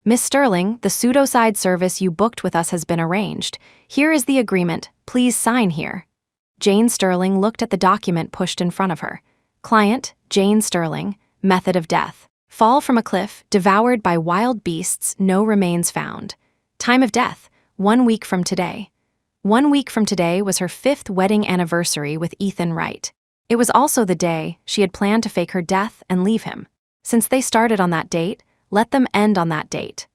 Miss Sterling, the pseudocide service you booked with us has been arranged. Here is the agreement. Please sign here. Jane Sterling looked at the document pushed in front of her. Client, Jane Sterling, method of death. Fall from a cliff, devoured by wild beasts, no remains found. Time of death, 1 week from today. 1 week from today was her 5th wedding anniversary with Ethan Wright. It was also the day she had planned to fake her death and leave him. Since they started on that date, let them end on that date.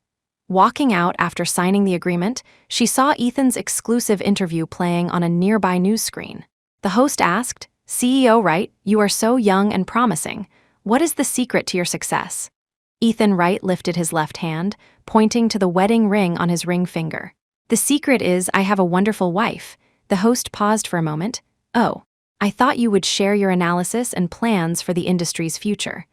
Walking out after signing the agreement, she saw Ethan's exclusive interview playing on a nearby news screen. The host asked, "CEO Wright, you are so young and promising. What is the secret to your success?" Ethan Wright lifted his left hand, pointing to the wedding ring on his ring finger. "The secret is I have a wonderful wife." The host paused for a moment. "Oh, I thought you would share your analysis and plans for the industry's future."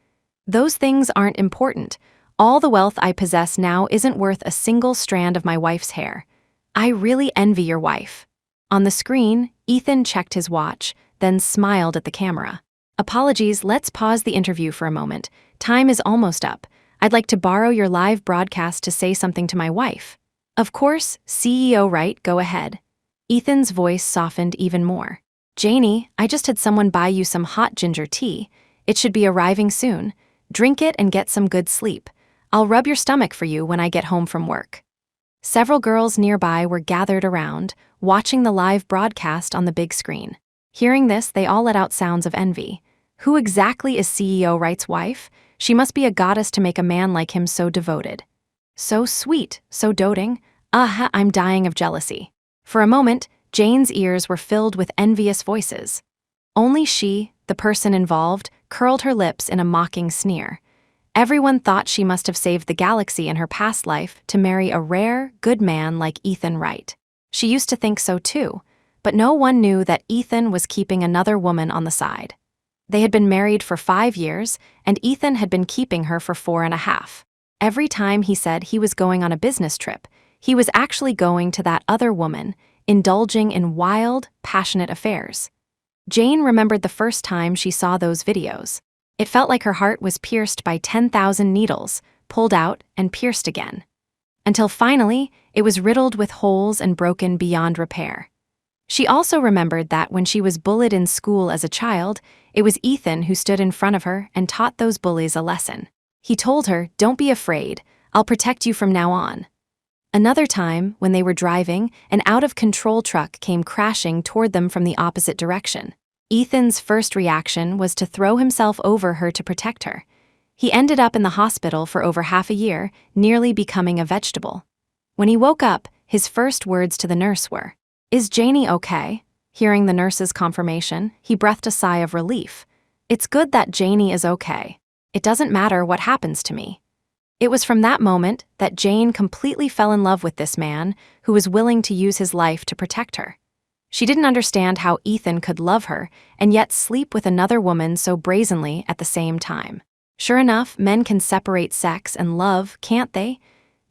"Those things aren't important. All the wealth I possess now isn't worth a single strand of my wife's hair. I really envy your wife." On the screen, Ethan checked his watch, then smiled at the camera. "Apologies, let's pause the interview for a moment. Time is almost up. I'd like to borrow your live broadcast to say something to my wife." "Of course, CEO Wright, go ahead." Ethan's voice softened even more. "Janie, I just had someone buy you some hot ginger tea. It should be arriving soon. Drink it and get some good sleep. I'll rub your stomach for you when I get home from work." Several girls nearby were gathered around, watching the live broadcast on the big screen. Hearing this, they all let out sounds of envy. Who exactly is CEO Wright's wife? She must be a goddess to make a man like him so devoted. So sweet, so doting. I'm dying of jealousy. For a moment, Jane's ears were filled with envious voices. Only she, the person involved, curled her lips in a mocking sneer. Everyone thought she must have saved the galaxy in her past life to marry a rare, good man like Ethan Wright. She used to think so too, but no one knew that Ethan was keeping another woman on the side. They had been married for 5 years, and Ethan had been keeping her for 4.5. Every time he said he was going on a business trip, he was actually going to that other woman, indulging in wild, passionate affairs. Jane remembered the first time she saw those videos. It felt like her heart was pierced by 10,000 needles, pulled out and pierced again. Until finally, it was riddled with holes and broken beyond repair. She also remembered that when she was bullied in school as a child, it was Ethan who stood in front of her and taught those bullies a lesson. He told her, "Don't be afraid, I'll protect you from now on." Another time, when they were driving, an out-of-control truck came crashing toward them from the opposite direction. Ethan's first reaction was to throw himself over her to protect her. He ended up in the hospital for over half a year, nearly becoming a vegetable. When he woke up, his first words to the nurse were, "Is Janie okay?" Hearing the nurse's confirmation, he breathed a sigh of relief. "It's good that Janie is okay. It doesn't matter what happens to me." It was from that moment that Jane completely fell in love with this man who was willing to use his life to protect her. She didn't understand how Ethan could love her and yet sleep with another woman so brazenly at the same time. Sure enough, men can separate sex and love, can't they?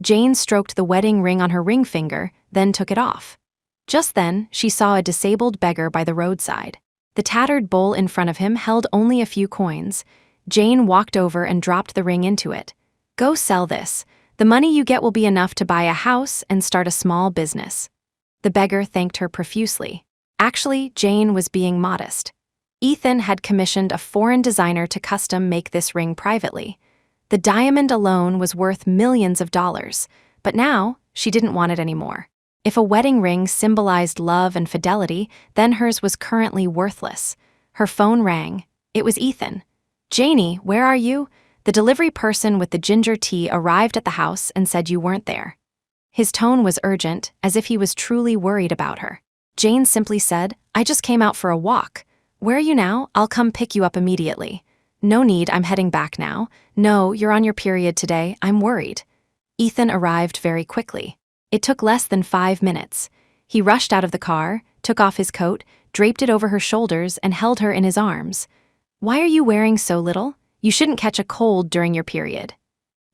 Jane stroked the wedding ring on her ring finger, then took it off. Just then, she saw a disabled beggar by the roadside. The tattered bowl in front of him held only a few coins. Jane walked over and dropped the ring into it. "Go sell this. The money you get will be enough to buy a house and start a small business." The beggar thanked her profusely. Actually, Jane was being modest. Ethan had commissioned a foreign designer to custom make this ring privately. The diamond alone was worth millions of dollars, but now she didn't want it anymore. If a wedding ring symbolized love and fidelity, then hers was currently worthless. Her phone rang. It was Ethan. "Janie, where are you? The delivery person with the ginger tea arrived at the house and said you weren't there." His tone was urgent, as if he was truly worried about her. Jane simply said, "I just came out for a walk. Where are you now? I'll come pick you up immediately." "No need, I'm heading back now." "No, you're on your period today, I'm worried." Ethan arrived very quickly. It took less than 5 minutes. He rushed out of the car, took off his coat, draped it over her shoulders, and held her in his arms. "Why are you wearing so little? You shouldn't catch a cold during your period."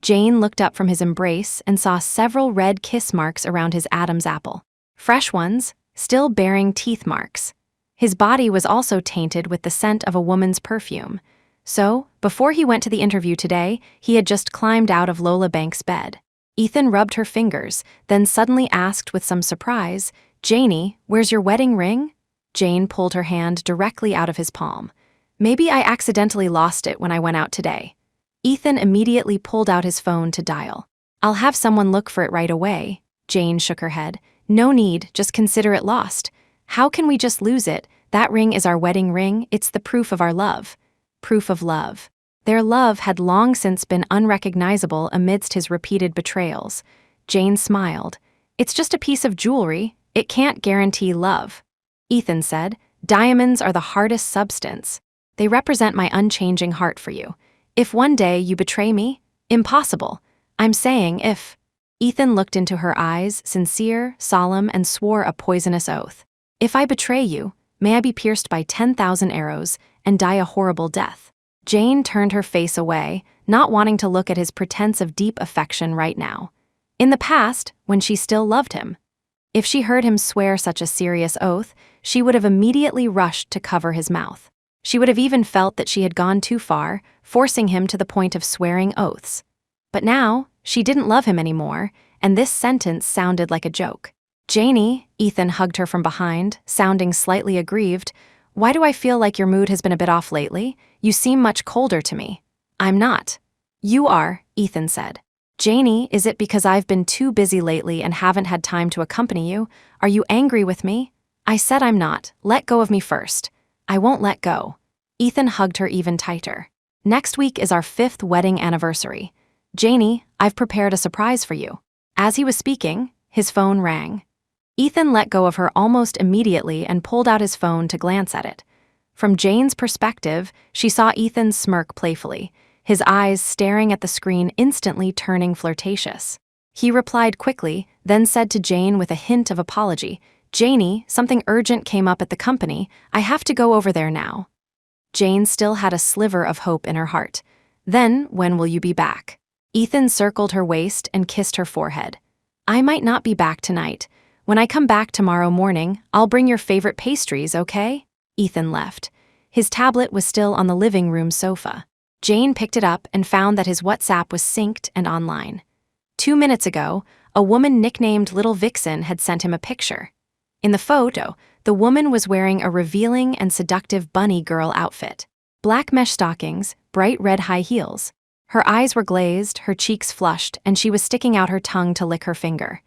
Jane looked up from his embrace and saw several red kiss marks around his Adam's apple. Fresh ones, still bearing teeth marks. His body was also tainted with the scent of a woman's perfume. So, before he went to the interview today, he had just climbed out of Lola Banks' bed. Ethan rubbed her fingers, then suddenly asked with some surprise, "Janie, where's your wedding ring?" Jane pulled her hand directly out of his palm. "Maybe I accidentally lost it when I went out today." Ethan immediately pulled out his phone to dial. "I'll have someone look for it right away." Jane shook her head. "No need, just consider it lost. How can we just lose it? That ring is our wedding ring, it's the proof of our love." Proof of love. Their love had long since been unrecognizable amidst his repeated betrayals. Jane smiled. "It's just a piece of jewelry, it can't guarantee love." Ethan said, "Diamonds are the hardest substance. They represent my unchanging heart for you. If one day you betray me, impossible. I'm saying if." Ethan looked into her eyes, sincere, solemn, and swore a poisonous oath. "If I betray you, may I be pierced by 10,000 arrows and die a horrible death." Jane turned her face away, not wanting to look at his pretense of deep affection right now. In the past, when she still loved him. If she heard him swear such a serious oath, she would have immediately rushed to cover his mouth. She would have even felt that she had gone too far, forcing him to the point of swearing oaths. But now, she didn't love him anymore, and this sentence sounded like a joke. "Janie," Ethan hugged her from behind, sounding slightly aggrieved, "why do I feel like your mood has been a bit off lately? You seem much colder to me." "I'm not." "You are," Ethan said. "Janie, is it because I've been too busy lately and haven't had time to accompany you? Are you angry with me?" "I said I'm not. Let go of me first." "I won't let go." Ethan hugged her even tighter. "Next week is our 5th wedding anniversary. Janie, I've prepared a surprise for you." As he was speaking, his phone rang. Ethan let go of her almost immediately and pulled out his phone to glance at it. From Jane's perspective, she saw Ethan smirk playfully, his eyes staring at the screen instantly turning flirtatious. He replied quickly, then said to Jane with a hint of apology, "Janie, something urgent came up at the company. I have to go over there now." Jane still had a sliver of hope in her heart. "Then, when will you be back?" Ethan circled her waist and kissed her forehead. "I might not be back tonight. When I come back tomorrow morning, I'll bring your favorite pastries, okay?" Ethan left. His tablet was still on the living room sofa. Jane picked it up and found that his WhatsApp was synced and online. 2 minutes ago, a woman nicknamed Little Vixen had sent him a picture. In the photo, the woman was wearing a revealing and seductive bunny girl outfit. Black mesh stockings, bright red high heels. Her eyes were glazed, her cheeks flushed, and she was sticking out her tongue to lick her finger.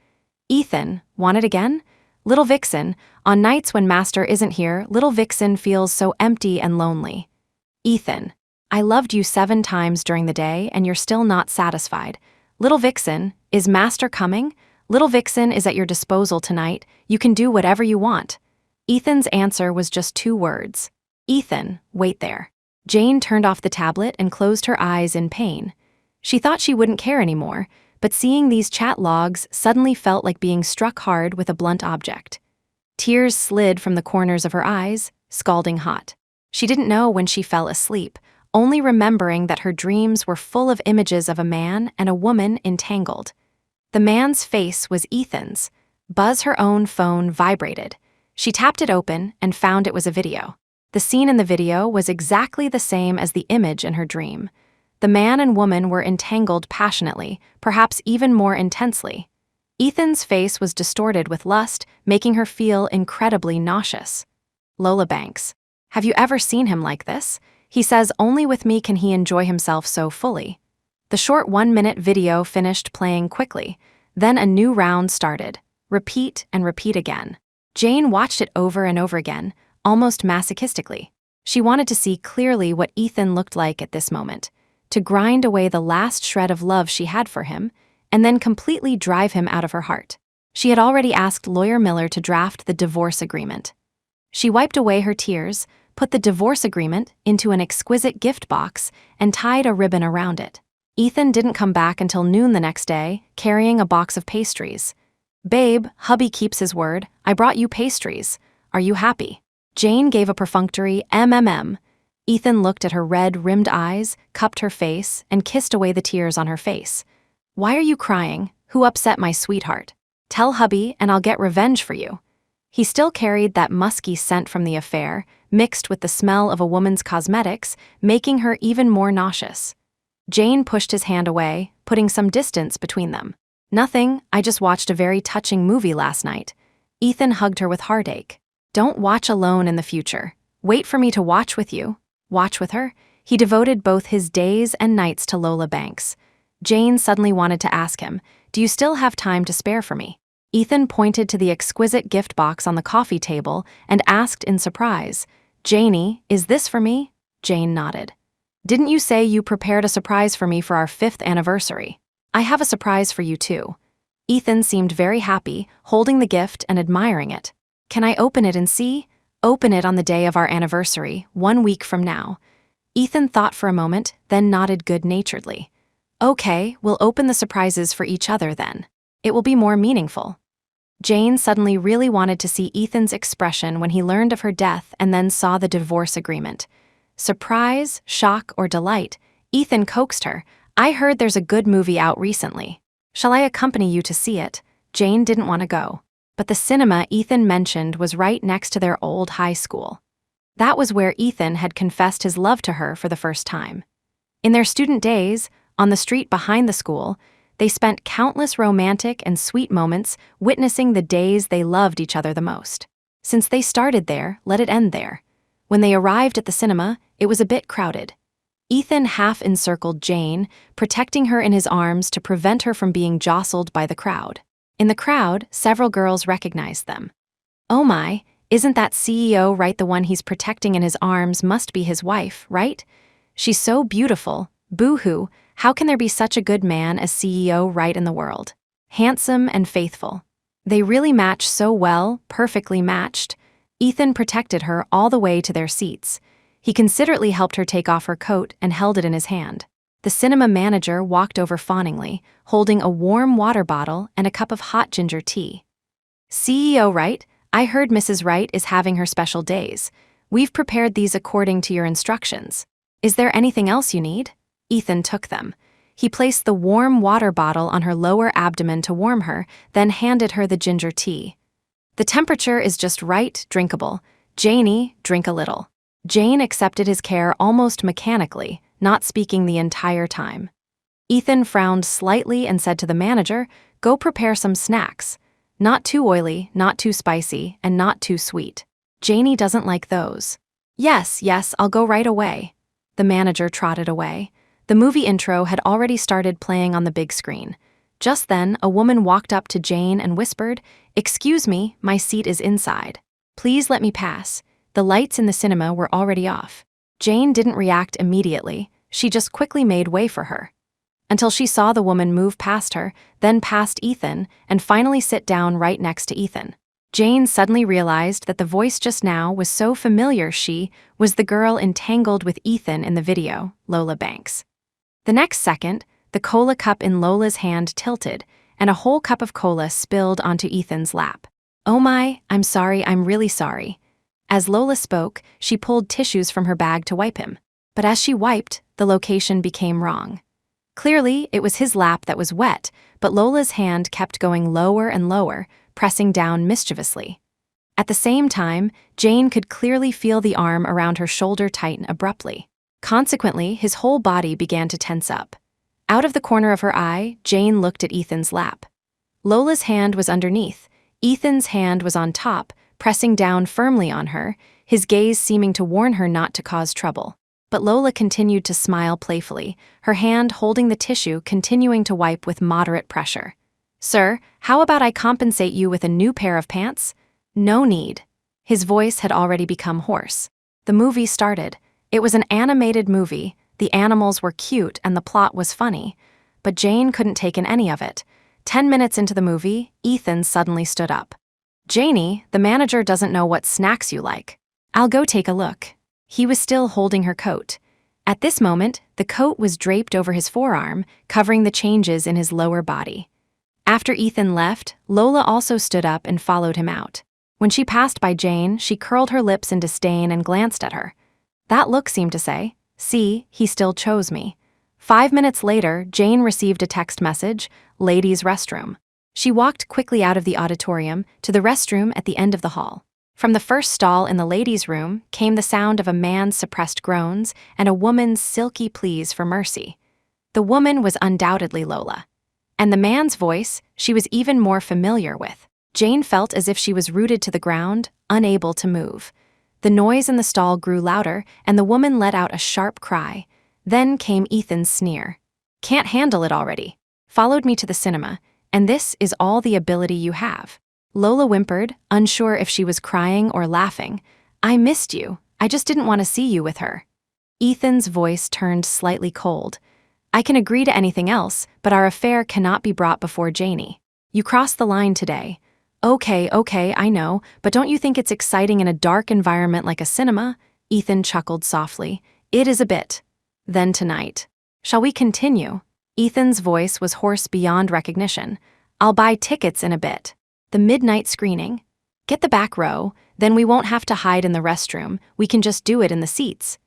"Ethan, want it again?" "Little Vixen, on nights when Master isn't here, Little Vixen feels so empty and lonely." "Ethan, I loved you 7 times during the day and you're still not satisfied. Little Vixen, is Master coming? Little Vixen is at your disposal tonight. You can do whatever you want." Ethan's answer was just 2 words. "Ethan, wait there." Jane turned off the tablet and closed her eyes in pain. She thought she wouldn't care anymore, but seeing these chat logs suddenly felt like being struck hard with a blunt object. Tears slid from the corners of her eyes, scalding hot. She didn't know when she fell asleep, only remembering that her dreams were full of images of a man and a woman entangled. The man's face was Ethan's. Buzz, her own phone, vibrated. She tapped it open and found it was a video. The scene in the video was exactly the same as the image in her dream. The man and woman were entangled passionately, perhaps even more intensely. Ethan's face was distorted with lust, making her feel incredibly nauseous. Lola Banks. "Have you ever seen him like this? He says only with me can he enjoy himself so fully." The short 1-minute video finished playing quickly. Then a new round started. Repeat and repeat again. Jane watched it over and over again, almost masochistically. She wanted to see clearly what Ethan looked like at this moment, to grind away the last shred of love she had for him, and then completely drive him out of her heart. She had already asked Lawyer Miller to draft the divorce agreement. She wiped away her tears, put the divorce agreement into an exquisite gift box, and tied a ribbon around it. Ethan didn't come back until noon the next day, carrying a box of pastries. "Babe, hubby keeps his word. I brought you pastries. Are you happy?" Jane gave a perfunctory MMM. Ethan looked at her red-rimmed eyes, cupped her face, and kissed away the tears on her face. "Why are you crying? Who upset my sweetheart? Tell hubby and I'll get revenge for you." He still carried that musky scent from the affair, mixed with the smell of a woman's cosmetics, making her even more nauseous. Jane pushed his hand away, putting some distance between them. Nothing, I just watched a very touching movie last night. Ethan hugged her with heartache. Don't watch alone in the future. Wait for me to watch with you. Watch with her? He devoted both his days and nights to Lola Banks. Jane suddenly wanted to ask him, do you still have time to spare for me? Ethan pointed to the exquisite gift box on the coffee table and asked in surprise, Janie, is this for me? Jane nodded. Didn't you say you prepared a surprise for me for our 5th anniversary? I have a surprise for you too. Ethan seemed very happy, holding the gift and admiring it. Can I open it and see? Open it on the day of our anniversary, 1 week from now. Ethan thought for a moment, then nodded good-naturedly. Okay, we'll open the surprises for each other then. It will be more meaningful. Jane suddenly really wanted to see Ethan's expression when he learned of her death and then saw the divorce agreement. Surprise, shock, or delight, Ethan coaxed her. I heard there's a good movie out recently. Shall I accompany you to see it? Jane didn't want to go. But the cinema Ethan mentioned was right next to their old high school. That was where Ethan had confessed his love to her for the first time. In their student days, on the street behind the school, they spent countless romantic and sweet moments witnessing the days they loved each other the most. Since they started there, let it end there. When they arrived at the cinema, it was a bit crowded. Ethan half-encircled Jane, protecting her in his arms to prevent her from being jostled by the crowd. In the crowd, several girls recognized them. Oh my, isn't that CEO right? The one he's protecting in his arms must be his wife, right? She's so beautiful. Boo-hoo, how can there be such a good man as CEO right in the world? Handsome and faithful. They really match so well, perfectly matched. Ethan protected her all the way to their seats. He considerately helped her take off her coat and held it in his hand. The cinema manager walked over fawningly, holding a warm water bottle and a cup of hot ginger tea. CEO Wright, I heard Mrs. Wright is having her special days. We've prepared these according to your instructions. Is there anything else you need? Ethan took them. He placed the warm water bottle on her lower abdomen to warm her, then handed her the ginger tea. The temperature is just right, drinkable. Janie, drink a little. Jane accepted his care almost mechanically, not speaking the entire time. Ethan frowned slightly and said to the manager, go prepare some snacks. Not too oily, not too spicy, and not too sweet. Janie doesn't like those. Yes, I'll go right away. The manager trotted away. The movie intro had already started playing on the big screen. Just then, a woman walked up to Jane and whispered, Excuse me, my seat is inside. Please let me pass. The lights in the cinema were already off. Jane didn't react immediately. She just quickly made way for her. Until she saw the woman move past her, then past Ethan, and finally sit down right next to Ethan. Jane suddenly realized that the voice just now was so familiar. She was the girl entangled with Ethan in the video, Lola Banks. The next second, the cola cup in Lola's hand tilted, and a whole cup of cola spilled onto Ethan's lap. Oh my, I'm sorry, I'm really sorry. As Lola spoke, she pulled tissues from her bag to wipe him. But as she wiped, the location became wrong. Clearly, it was his lap that was wet, but Lola's hand kept going lower and lower, pressing down mischievously. At the same time, Jane could clearly feel the arm around her shoulder tighten abruptly. Consequently, his whole body began to tense up. Out of the corner of her eye, Jane looked at Ethan's lap. Lola's hand was underneath. Ethan's hand was on top, pressing down firmly on her, his gaze seeming to warn her not to cause trouble. But Lola continued to smile playfully, her hand holding the tissue, continuing to wipe with moderate pressure. Sir, how about I compensate you with a new pair of pants? No need. His voice had already become hoarse. The movie started. It was an animated movie. The animals were cute and the plot was funny. But Jane couldn't take in any of it. 10 minutes into the movie, Ethan suddenly stood up. Janie, the manager doesn't know what snacks you like. I'll go take a look. He was still holding her coat. At this moment, the coat was draped over his forearm, covering the changes in his lower body. After Ethan left, Lola also stood up and followed him out. When she passed by Jane, she curled her lips in disdain and glanced at her. That look seemed to say, see, he still chose me. 5 minutes later, Jane received a text message, ladies' restroom. She walked quickly out of the auditorium to the restroom at the end of the hall. From the first stall in the ladies' room came the sound of a man's suppressed groans and a woman's silky pleas for mercy. The woman was undoubtedly Lola. And the man's voice, she was even more familiar with. Jane felt as if she was rooted to the ground, unable to move. The noise in the stall grew louder, and the woman let out a sharp cry. Then came Ethan's sneer. "Can't handle it already. Followed me to the cinema, and this is all the ability you have." Lola whimpered, unsure if she was crying or laughing. "I missed you. I just didn't want to see you with her." Ethan's voice turned slightly cold. "I can agree to anything else, but our affair cannot be brought before Janie. You crossed the line today." Okay, I know, but don't you think it's exciting in a dark environment like a cinema?" Ethan chuckled softly. "It is a bit." "Then tonight. Shall we continue?" Ethan's voice was hoarse beyond recognition. "I'll buy tickets in a bit." "The midnight screening?" "Get the back row, then we won't have to hide in the restroom, we can just do it in the seats."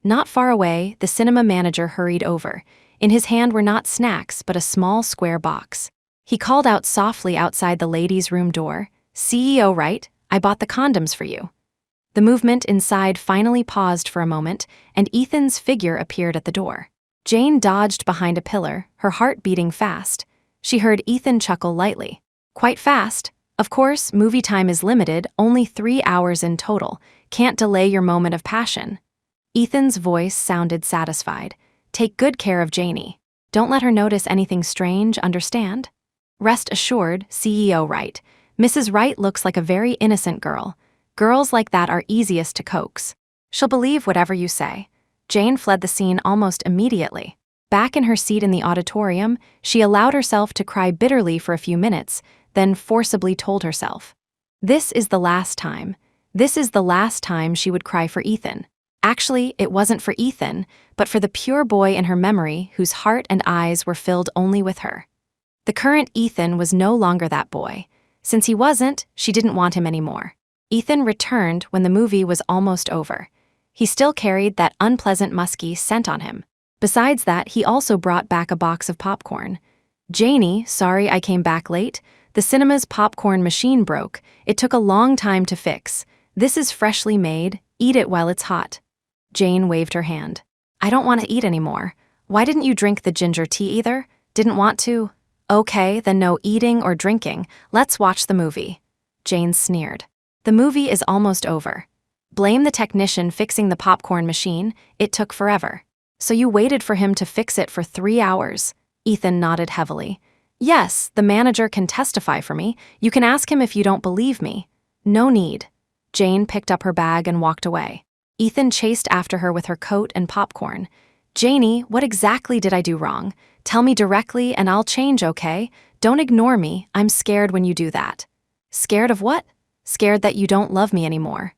Not far away, the cinema manager hurried over. In his hand were not snacks, but a small square box. He called out softly outside the ladies' room door, "CEO, right? I bought the condoms for you." The movement inside finally paused for a moment, and Ethan's figure appeared at the door. Jane dodged behind a pillar, her heart beating fast. She heard Ethan chuckle lightly. "Quite fast. Of course, movie time is limited, only 3 hours in total. Can't delay your moment of passion." Ethan's voice sounded satisfied. "Take good care of Janie. Don't let her notice anything strange, understand?" "Rest assured, CEO Wright. Mrs. Wright looks like a very innocent girl. Girls like that are easiest to coax. She'll believe whatever you say." Jane fled the scene almost immediately. Back in her seat in the auditorium, she allowed herself to cry bitterly for a few minutes, then forcibly told herself, this is the last time. This is the last time she would cry for Ethan. Actually, it wasn't for Ethan, but for the pure boy in her memory whose heart and eyes were filled only with her. The current Ethan was no longer that boy. Since he wasn't, she didn't want him anymore. Ethan returned when the movie was almost over. He still carried that unpleasant musky scent on him. Besides that, he also brought back a box of popcorn. "Janie, sorry I came back late. The cinema's popcorn machine broke. It took a long time to fix. This is freshly made. Eat it while it's hot." Jane waved her hand. "I don't want to eat anymore. Why didn't you drink the ginger tea either? Didn't want to? Okay, then no eating or drinking. Let's watch the movie." Jane sneered. "The movie is almost over. Blame the technician fixing the popcorn machine. It took forever." "So you waited for him to fix it for 3 hours?" Ethan nodded heavily. "Yes, the manager can testify for me. You can ask him if you don't believe me." "No need." Jane picked up her bag and walked away. Ethan chased after her with her coat and popcorn. "Janie, what exactly did I do wrong? Tell me directly and I'll change, okay? Don't ignore me. I'm scared when you do that." "Scared of what?" "Scared that you don't love me anymore."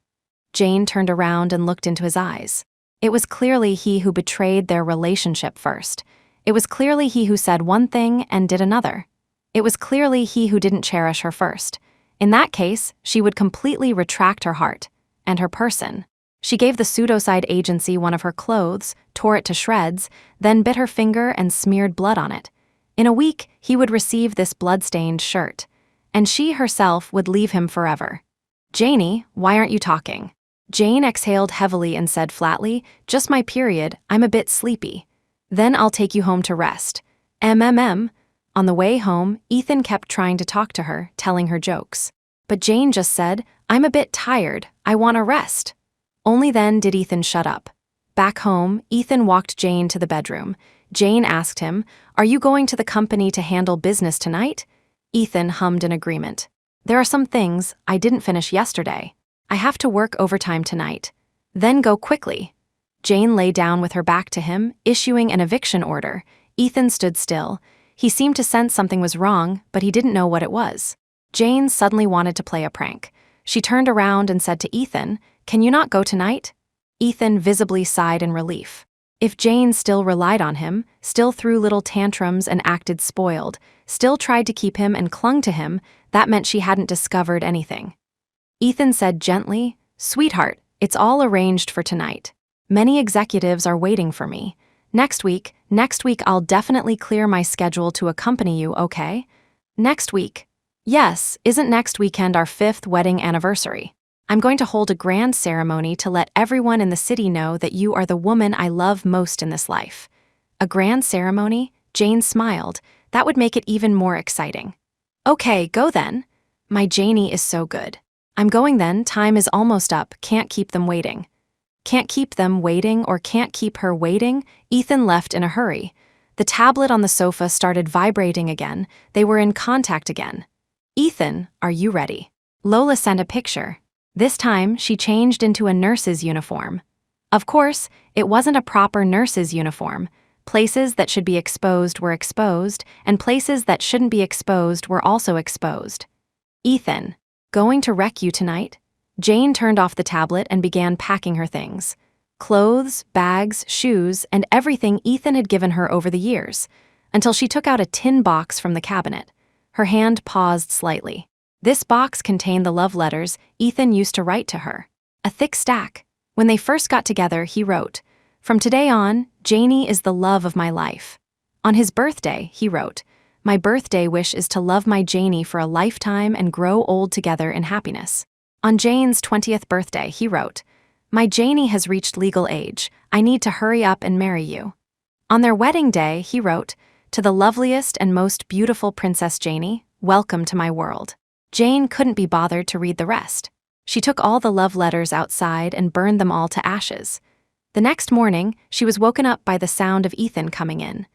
Jane turned around and looked into his eyes. It was clearly he who betrayed their relationship first. It was clearly he who said one thing and did another. It was clearly he who didn't cherish her first. In that case, she would completely retract her heart and her person. She gave the pseudocide agency one of her clothes, tore it to shreds, then bit her finger and smeared blood on it. In a week, he would receive this bloodstained shirt, and she herself would leave him forever. "Janie, why aren't you talking?" Jane exhaled heavily and said flatly, "Just my period, I'm a bit sleepy." "Then I'll take you home to rest." On the way home, Ethan kept trying to talk to her, telling her jokes. But Jane just said, "I'm a bit tired, I want to rest." Only then did Ethan shut up. Back home, Ethan walked Jane to the bedroom. Jane asked him, "Are you going to the company to handle business tonight?" Ethan hummed in agreement. "There are some things I didn't finish yesterday. I have to work overtime tonight." "Then go quickly." Jane lay down with her back to him, issuing an eviction order. Ethan stood still. He seemed to sense something was wrong, but he didn't know what it was. Jane suddenly wanted to play a prank. She turned around and said to Ethan, "Can you not go tonight?" Ethan visibly sighed in relief. If Jane still relied on him, still threw little tantrums and acted spoiled, still tried to keep him and clung to him, that meant she hadn't discovered anything. Ethan said gently, "Sweetheart, it's all arranged for tonight. Many executives are waiting for me. Next week I'll definitely clear my schedule to accompany you, okay?" "Next week?" "Yes, isn't next weekend our 5th wedding anniversary? I'm going to hold a grand ceremony to let everyone in the city know that you are the woman I love most in this life." "A grand ceremony?" Jane smiled. That would make it even more exciting. Okay, go then. My Janie is so good. I'm going then, time is almost up, can't keep them waiting. Can't keep them waiting or can't keep her waiting? Ethan left in a hurry. The tablet on the sofa started vibrating again, they were in contact again. Ethan, are you ready? Lola sent a picture. This time, she changed into a nurse's uniform. Of course, it wasn't a proper nurse's uniform. Places that should be exposed were exposed, and places that shouldn't be exposed were also exposed. Ethan, going to wreck you tonight? Jane turned off the tablet and began packing her things. Clothes, bags, shoes, and everything Ethan had given her over the years, until she took out a tin box from the cabinet. Her hand paused slightly. This box contained the love letters Ethan used to write to her. A thick stack. When they first got together, he wrote, "From today on, Janie is the love of my life." On his birthday, he wrote, "My birthday wish is to love my Janie for a lifetime and grow old together in happiness." On Jane's 20th birthday, he wrote, "My Janie has reached legal age. I need to hurry up and marry you." On their wedding day, he wrote, "To the loveliest and most beautiful Princess Janie, welcome to my world." Jane couldn't be bothered to read the rest. She took all the love letters outside and burned them all to ashes. The next morning, she was woken up by the sound of Ethan coming in.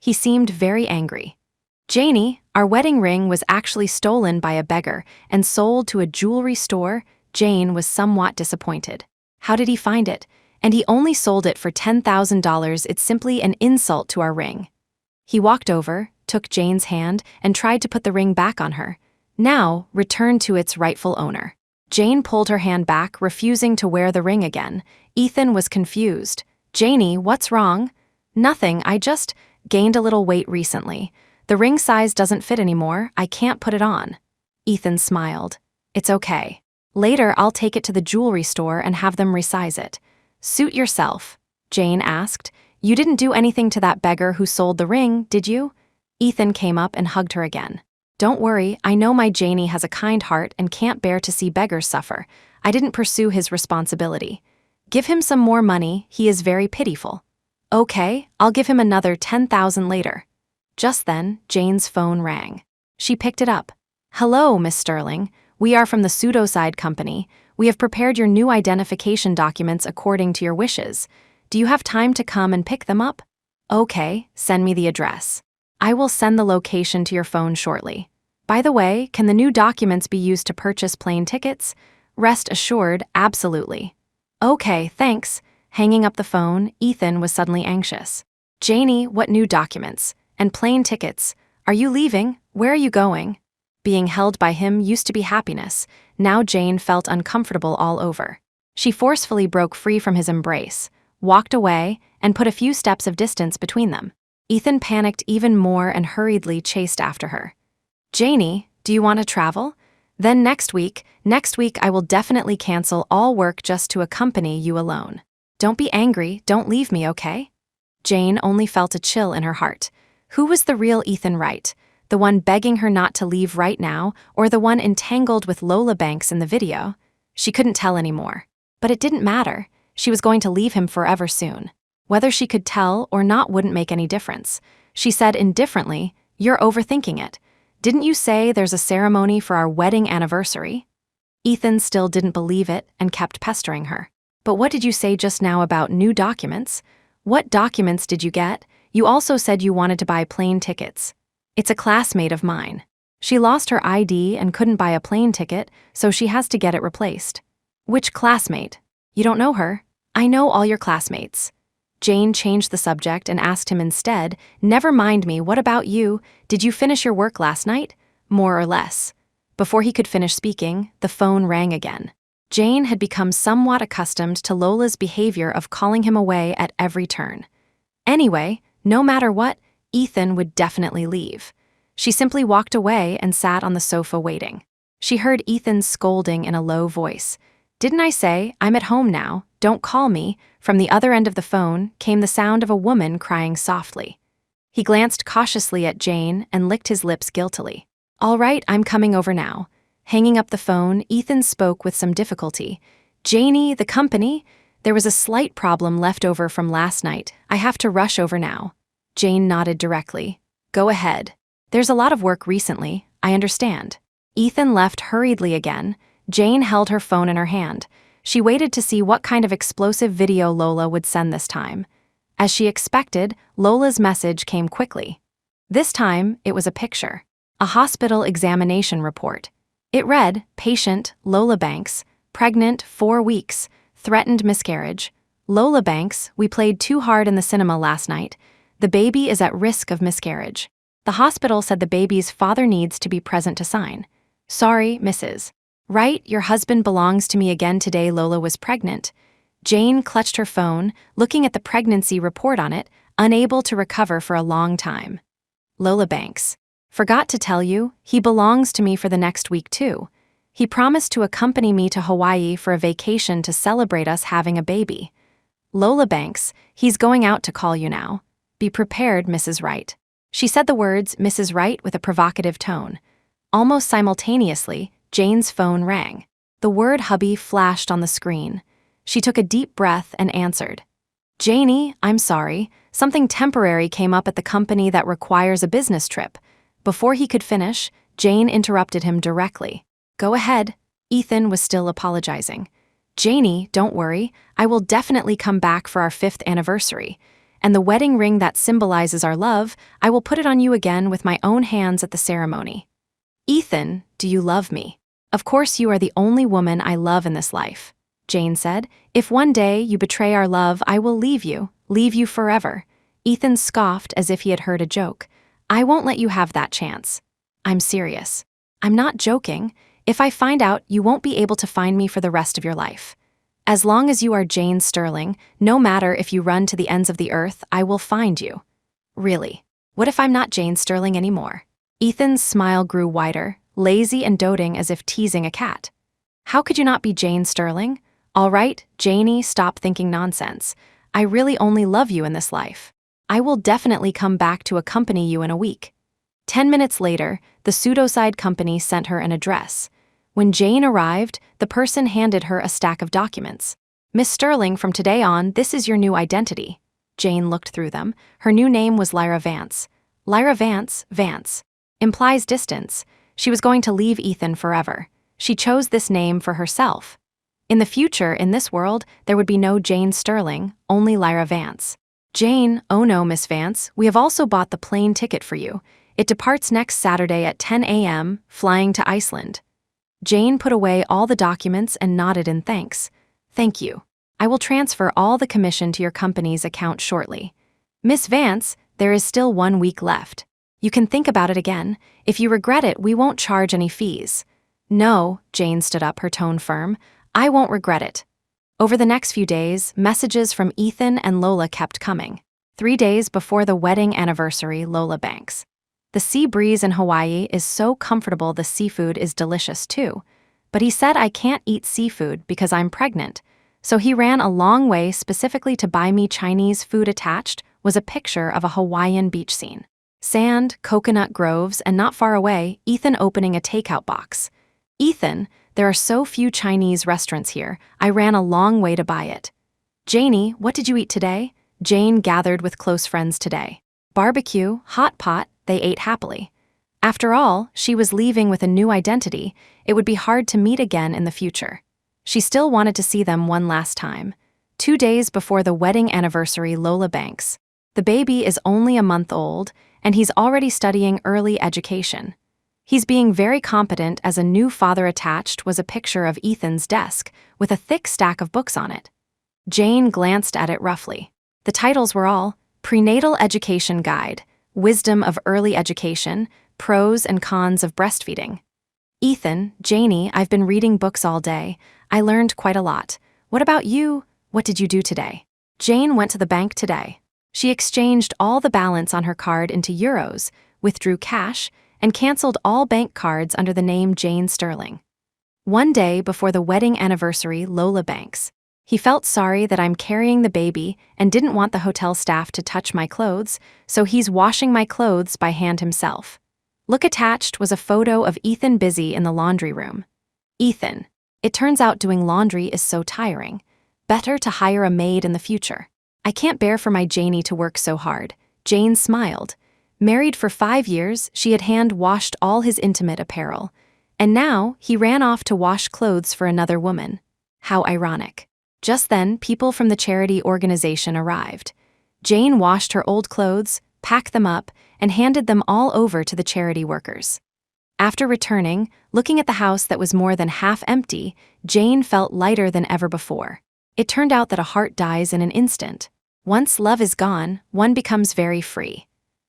He seemed very angry. "Janie, our wedding ring was actually stolen by a beggar and sold to a jewelry store." Jane was somewhat disappointed. How did he find it? And he only sold it for $10,000. It's simply an insult to our ring. He walked over, took Jane's hand, and tried to put the ring back on her. Now, returned to its rightful owner. Jane pulled her hand back, refusing to wear the ring again. Ethan was confused. "Janie, what's wrong?" "Nothing, I just gained a little weight recently. The ring size doesn't fit anymore, I can't put it on." Ethan smiled. "It's okay. Later, I'll take it to the jewelry store and have them resize it." "Suit yourself," Jane asked. "You didn't do anything to that beggar who sold the ring, did you?" Ethan came up and hugged her again. "Don't worry, I know my Janie has a kind heart and can't bear to see beggars suffer. I didn't pursue his responsibility. Give him some more money, he is very pitiful." "Okay, I'll give him another 10,000 later." Just then, Jane's phone rang. She picked it up. "Hello, Miss Sterling. We are from the pseudocide company. We have prepared your new identification documents according to your wishes. Do you have time to come and pick them up?" "Okay, send me the address. I will send the location to your phone shortly. By the way, can the new documents be used to purchase plane tickets?" "Rest assured, absolutely." "Okay, thanks." Hanging up the phone, Ethan was suddenly anxious. "Janie, what new documents? And plane tickets? Are you leaving? Where are you going?" Being held by him used to be happiness. Now Jane felt uncomfortable all over. She forcefully broke free from his embrace, walked away, and put a few steps of distance between them. Ethan panicked even more and hurriedly chased after her. "Janie, do you want to travel? Then next week I will definitely cancel all work just to accompany you alone. Don't be angry, don't leave me, okay?" Jane only felt a chill in her heart. Who was the real Ethan Wright? The one begging her not to leave right now, or the one entangled with Lola Banks in the video? She couldn't tell anymore. But it didn't matter. She was going to leave him forever soon. Whether she could tell or not wouldn't make any difference. She said indifferently, "You're overthinking it. Didn't you say there's a ceremony for our wedding anniversary?" Ethan still didn't believe it and kept pestering her. "But what did you say just now about new documents? What documents did you get? You also said you wanted to buy plane tickets." "It's a classmate of mine. She lost her ID and couldn't buy a plane ticket, so she has to get it replaced." "Which classmate? You don't know her?" "I know all your classmates." Jane changed the subject and asked him instead, "Never mind me, what about you? Did you finish your work last night?" "More or less." Before he could finish speaking, the phone rang again. Jane had become somewhat accustomed to Lola's behavior of calling him away at every turn. Anyway, no matter what, Ethan would definitely leave. She simply walked away and sat on the sofa waiting. She heard Ethan scolding in a low voice. "Didn't I say, I'm at home now, don't call me?" From the other end of the phone came the sound of a woman crying softly. He glanced cautiously at Jane and licked his lips guiltily. "All right, I'm coming over now." Hanging up the phone, Ethan spoke with some difficulty. "Janie, the company? There was a slight problem left over from last night. I have to rush over now." Jane nodded directly. "Go ahead." There's a lot of work recently, I understand. Ethan left hurriedly again. Jane held her phone in her hand. She waited to see what kind of explosive video Lola would send this time. As she expected, Lola's message came quickly. This time, it was a picture. A hospital examination report. It read, patient, Lola Banks, pregnant, 4 weeks, threatened miscarriage. Lola Banks, we played too hard in the cinema last night. The baby is at risk of miscarriage. The hospital said the baby's father needs to be present to sign. Sorry, Mrs. Right, your husband belongs to me again today. Lola was pregnant. Jane clutched her phone, looking at the pregnancy report on it, unable to recover for a long time. Lola Banks. Forgot to tell you, he belongs to me for the next week too. He promised to accompany me to Hawaii for a vacation to celebrate us having a baby. Lola Banks, he's going out to call you now. Be prepared, Mrs. Wright. She said the words Mrs. Wright with a provocative tone. Almost simultaneously, Jane's phone rang. The word hubby flashed on the screen. She took a deep breath and answered. Janie, I'm sorry. Something temporary came up at the company that requires a business trip. Before he could finish, Jane interrupted him directly. Go ahead. Ethan was still apologizing. Janie, don't worry. I will definitely come back for our 5th anniversary. And the wedding ring that symbolizes our love, I will put it on you again with my own hands at the ceremony. Ethan, do you love me? Of course you are the only woman I love in this life. Jane said, if one day you betray our love, I will leave you forever. Ethan scoffed as if he had heard a joke. I won't let you have that chance. I'm serious. I'm not joking. If I find out, you won't be able to find me for the rest of your life. As long as you are Jane Sterling, no matter if you run to the ends of the earth, I will find you. Really? What if I'm not Jane Sterling anymore? Ethan's smile grew wider, lazy and doting as if teasing a cat. How could you not be Jane Sterling? All right, Janie, stop thinking nonsense. I really only love you in this life. I will definitely come back to accompany you in a week. 10 minutes later, the pseudocide company sent her an address. When Jane arrived, the person handed her a stack of documents. Miss Sterling, from today on, this is your new identity. Jane looked through them. Her new name was Lyra Vance. Lyra Vance, Vance. Implies distance. She was going to leave Ethan forever. She chose this name for herself. In the future, in this world, there would be no Jane Sterling, only Lyra Vance. Jane, oh no, Miss Vance, we have also bought the plane ticket for you. It departs next Saturday at 10 a.m., flying to Iceland. Jane put away all the documents and nodded in thanks. Thank you. I will transfer all the commission to your company's account shortly. Miss Vance, there is still 1 week left. You can think about it again. If you regret it, we won't charge any fees. No, Jane stood up, her tone firm. I won't regret it. Over the next few days, messages from Ethan and Lola kept coming. 3 days before the wedding anniversary, Lola Banks. The sea breeze in Hawaii is so comfortable, the seafood is delicious too. But he said I can't eat seafood because I'm pregnant. So he ran a long way specifically to buy me Chinese food. Attached was a picture of a Hawaiian beach scene. Sand, coconut groves, and not far away, Ethan opening a takeout box. Ethan, there are so few Chinese restaurants here, I ran a long way to buy it. Janie, what did you eat today? Jane gathered with close friends today. Barbecue, hot pot, they ate happily. After all, she was leaving with a new identity. It would be hard to meet again in the future. She still wanted to see them one last time. 2 days before the wedding anniversary, Lola Banks. The baby is only a month old, and he's already studying early education. He's being very competent as a new father. Attached was a picture of Ethan's desk with a thick stack of books on it. Jane glanced at it roughly. The titles were all Prenatal Education Guide, Wisdom of Early Education, Pros and Cons of Breastfeeding. Ethan, Janie, I've been reading books all day. I learned quite a lot. What about you? What did you do today? Jane went to the bank today. She exchanged all the balance on her card into euros, withdrew cash, and canceled all bank cards under the name Jane Sterling. 1 day before the wedding anniversary, Lola Banks. He felt sorry that I'm carrying the baby and didn't want the hotel staff to touch my clothes, so he's washing my clothes by hand himself. Look, attached was a photo of Ethan busy in the laundry room. Ethan, it turns out doing laundry is so tiring. Better to hire a maid in the future. I can't bear for my Janie to work so hard. Jane smiled. Married for 5 years, she had hand-washed all his intimate apparel. And now, he ran off to wash clothes for another woman. How ironic. Just then, people from the charity organization arrived. Jane washed her old clothes, packed them up, and handed them all over to the charity workers. After returning, looking at the house that was more than half empty, Jane felt lighter than ever before. It turned out that a heart dies in an instant. Once love is gone, one becomes very free.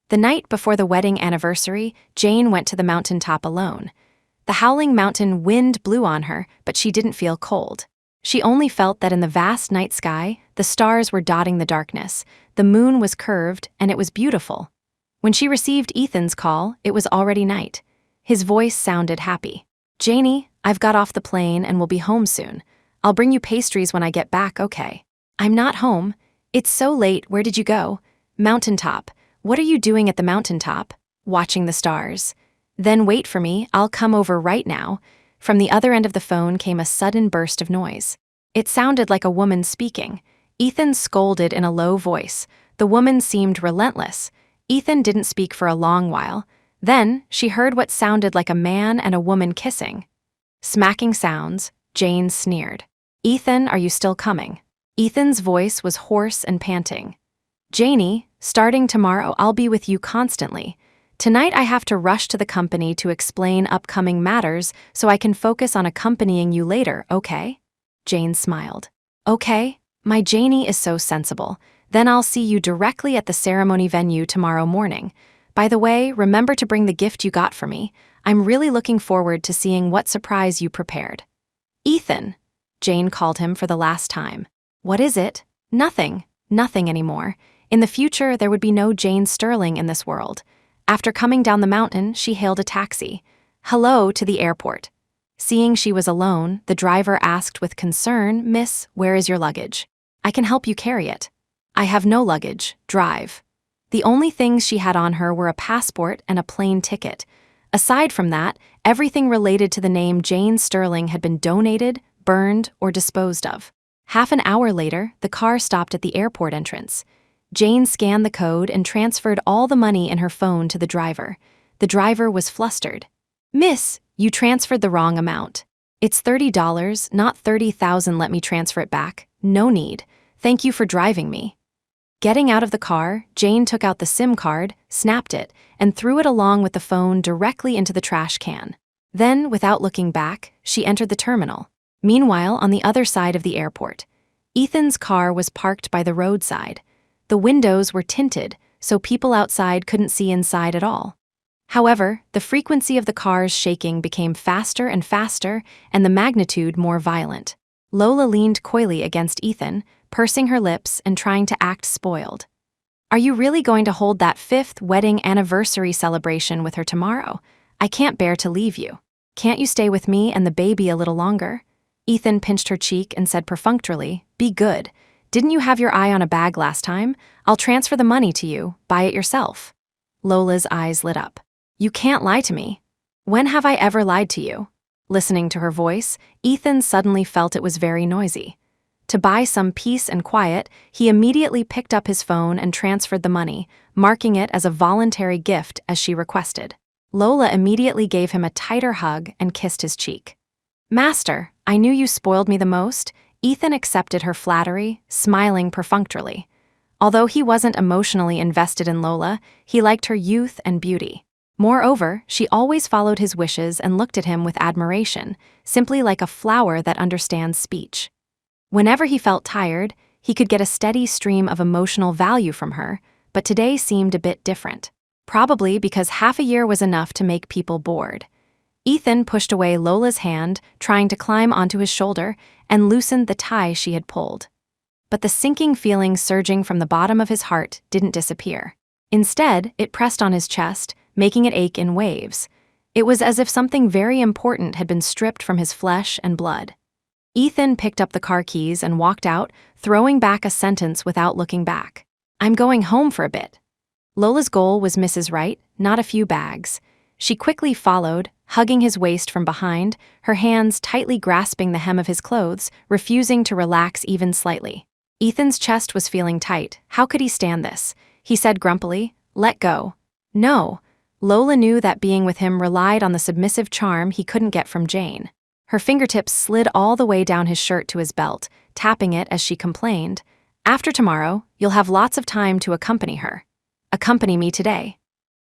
The night before the wedding anniversary, Jane went to the mountaintop alone. The howling mountain wind blew on her, but she didn't feel cold. She only felt that in the vast night sky, the stars were dotting the darkness, the moon was curved, and it was beautiful. When she received Ethan's call, it was already night. His voice sounded happy. "Janie, I've got off the plane and will be home soon. I'll bring you pastries when I get back, okay?" "I'm not home. It's so late, where did you go?" "Mountaintop." "What are you doing at the mountaintop?" "Watching the stars." "Then wait for me, I'll come over right now." From the other end of the phone came a sudden burst of noise. It sounded like a woman speaking. Ethan scolded in a low voice. The woman seemed relentless. Ethan didn't speak for a long while. Then, she heard what sounded like a man and a woman kissing. Smacking sounds, Jane sneered. "Ethan, are you still coming?" Ethan's voice was hoarse and panting. "Janie, starting tomorrow I'll be with you constantly. Tonight I have to rush to the company to explain upcoming matters so I can focus on accompanying you later, okay?" Jane smiled. "Okay, my Janie is so sensible. Then I'll see you directly at the ceremony venue tomorrow morning. By the way, remember to bring the gift you got for me. I'm really looking forward to seeing what surprise you prepared." "Ethan," Jane called him for the last time. "What is it?" "Nothing. Nothing anymore. In the future, there would be no Jane Sterling in this world." After coming down the mountain, she hailed a taxi. "Hello to the airport." Seeing she was alone, the driver asked with concern, "Miss, where is your luggage?" "I can help you carry it." "I have no luggage. Drive." The only things she had on her were a passport and a plane ticket. Aside from that, everything related to the name Jane Sterling had been donated, burned, or disposed of. Half an hour later, the car stopped at the airport entrance. Jane scanned the code and transferred all the money in her phone to the driver. The driver was flustered. "Miss, you transferred the wrong amount. It's $30, not $30,000. Let me transfer it back." "No need. Thank you for driving me." Getting out of the car, Jane took out the SIM card, snapped it, and threw it along with the phone directly into the trash can. Then, without looking back, she entered the terminal. Meanwhile, on the other side of the airport, Ethan's car was parked by the roadside. The windows were tinted, so people outside couldn't see inside at all. However, the frequency of the car's shaking became faster and faster, and the magnitude more violent. Lola leaned coyly against Ethan, pursing her lips and trying to act spoiled. "Are you really going to hold that 5th wedding anniversary celebration with her tomorrow? I can't bear to leave you. Can't you stay with me and the baby a little longer?" Ethan pinched her cheek and said perfunctorily, "Be good. Didn't you have your eye on a bag last time? I'll transfer the money to you. Buy it yourself." Lola's eyes lit up. "You can't lie to me. When have I ever lied to you?" Listening to her voice, Ethan suddenly felt it was very noisy. To buy some peace and quiet, he immediately picked up his phone and transferred the money, marking it as a voluntary gift as she requested. Lola immediately gave him a tighter hug and kissed his cheek. "Master, I knew you spoiled me the most." Ethan accepted her flattery, smiling perfunctorily. Although he wasn't emotionally invested in Lola, he liked her youth and beauty. Moreover, she always followed his wishes and looked at him with admiration, simply like a flower that understands speech. Whenever he felt tired, he could get a steady stream of emotional value from her, but today seemed a bit different. Probably because half a year was enough to make people bored. Ethan pushed away Lola's hand, trying to climb onto his shoulder, and loosened the tie she had pulled. But the sinking feeling surging from the bottom of his heart didn't disappear. Instead, it pressed on his chest, making it ache in waves. It was as if something very important had been stripped from his flesh and blood. Ethan picked up the car keys and walked out, throwing back a sentence without looking back. "I'm going home for a bit." Lola's goal was Mrs. Wright, not a few bags. She quickly followed, hugging his waist from behind, her hands tightly grasping the hem of his clothes, refusing to relax even slightly. Ethan's chest was feeling tight. How could he stand this? He said grumpily, "Let go." No. Lola knew that being with him relied on the submissive charm he couldn't get from Jane. Her fingertips slid all the way down his shirt to his belt, tapping it as she complained, "After tomorrow, you'll have lots of time to accompany her. Accompany me today."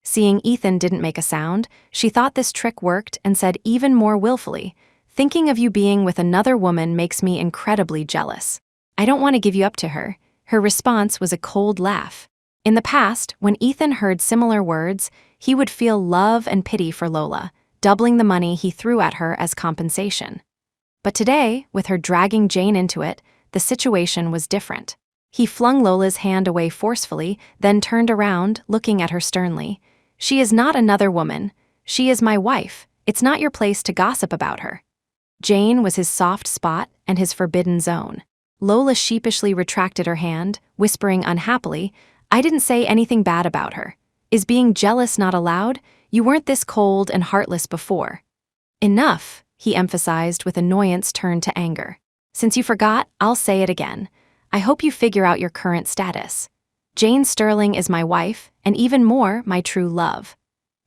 Seeing Ethan didn't make a sound, she thought this trick worked and said even more willfully, "Thinking of you being with another woman makes me incredibly jealous. I don't want to give you up to her." Her response was a cold laugh. In the past, when Ethan heard similar words, he would feel love and pity for Lola, doubling the money he threw at her as compensation. But today, with her dragging Jane into it, the situation was different. He flung Lola's hand away forcefully, then turned around, looking at her sternly. "She is not another woman. She is my wife. It's not your place to gossip about her." Jane was his soft spot and his forbidden zone. Lola sheepishly retracted her hand, whispering unhappily, "I didn't say anything bad about her. Is being jealous not allowed? You weren't this cold and heartless before." "Enough," he emphasized with annoyance turned to anger. "Since you forgot, I'll say it again. I hope you figure out your current status. Jane Sterling is my wife, and even more, my true love.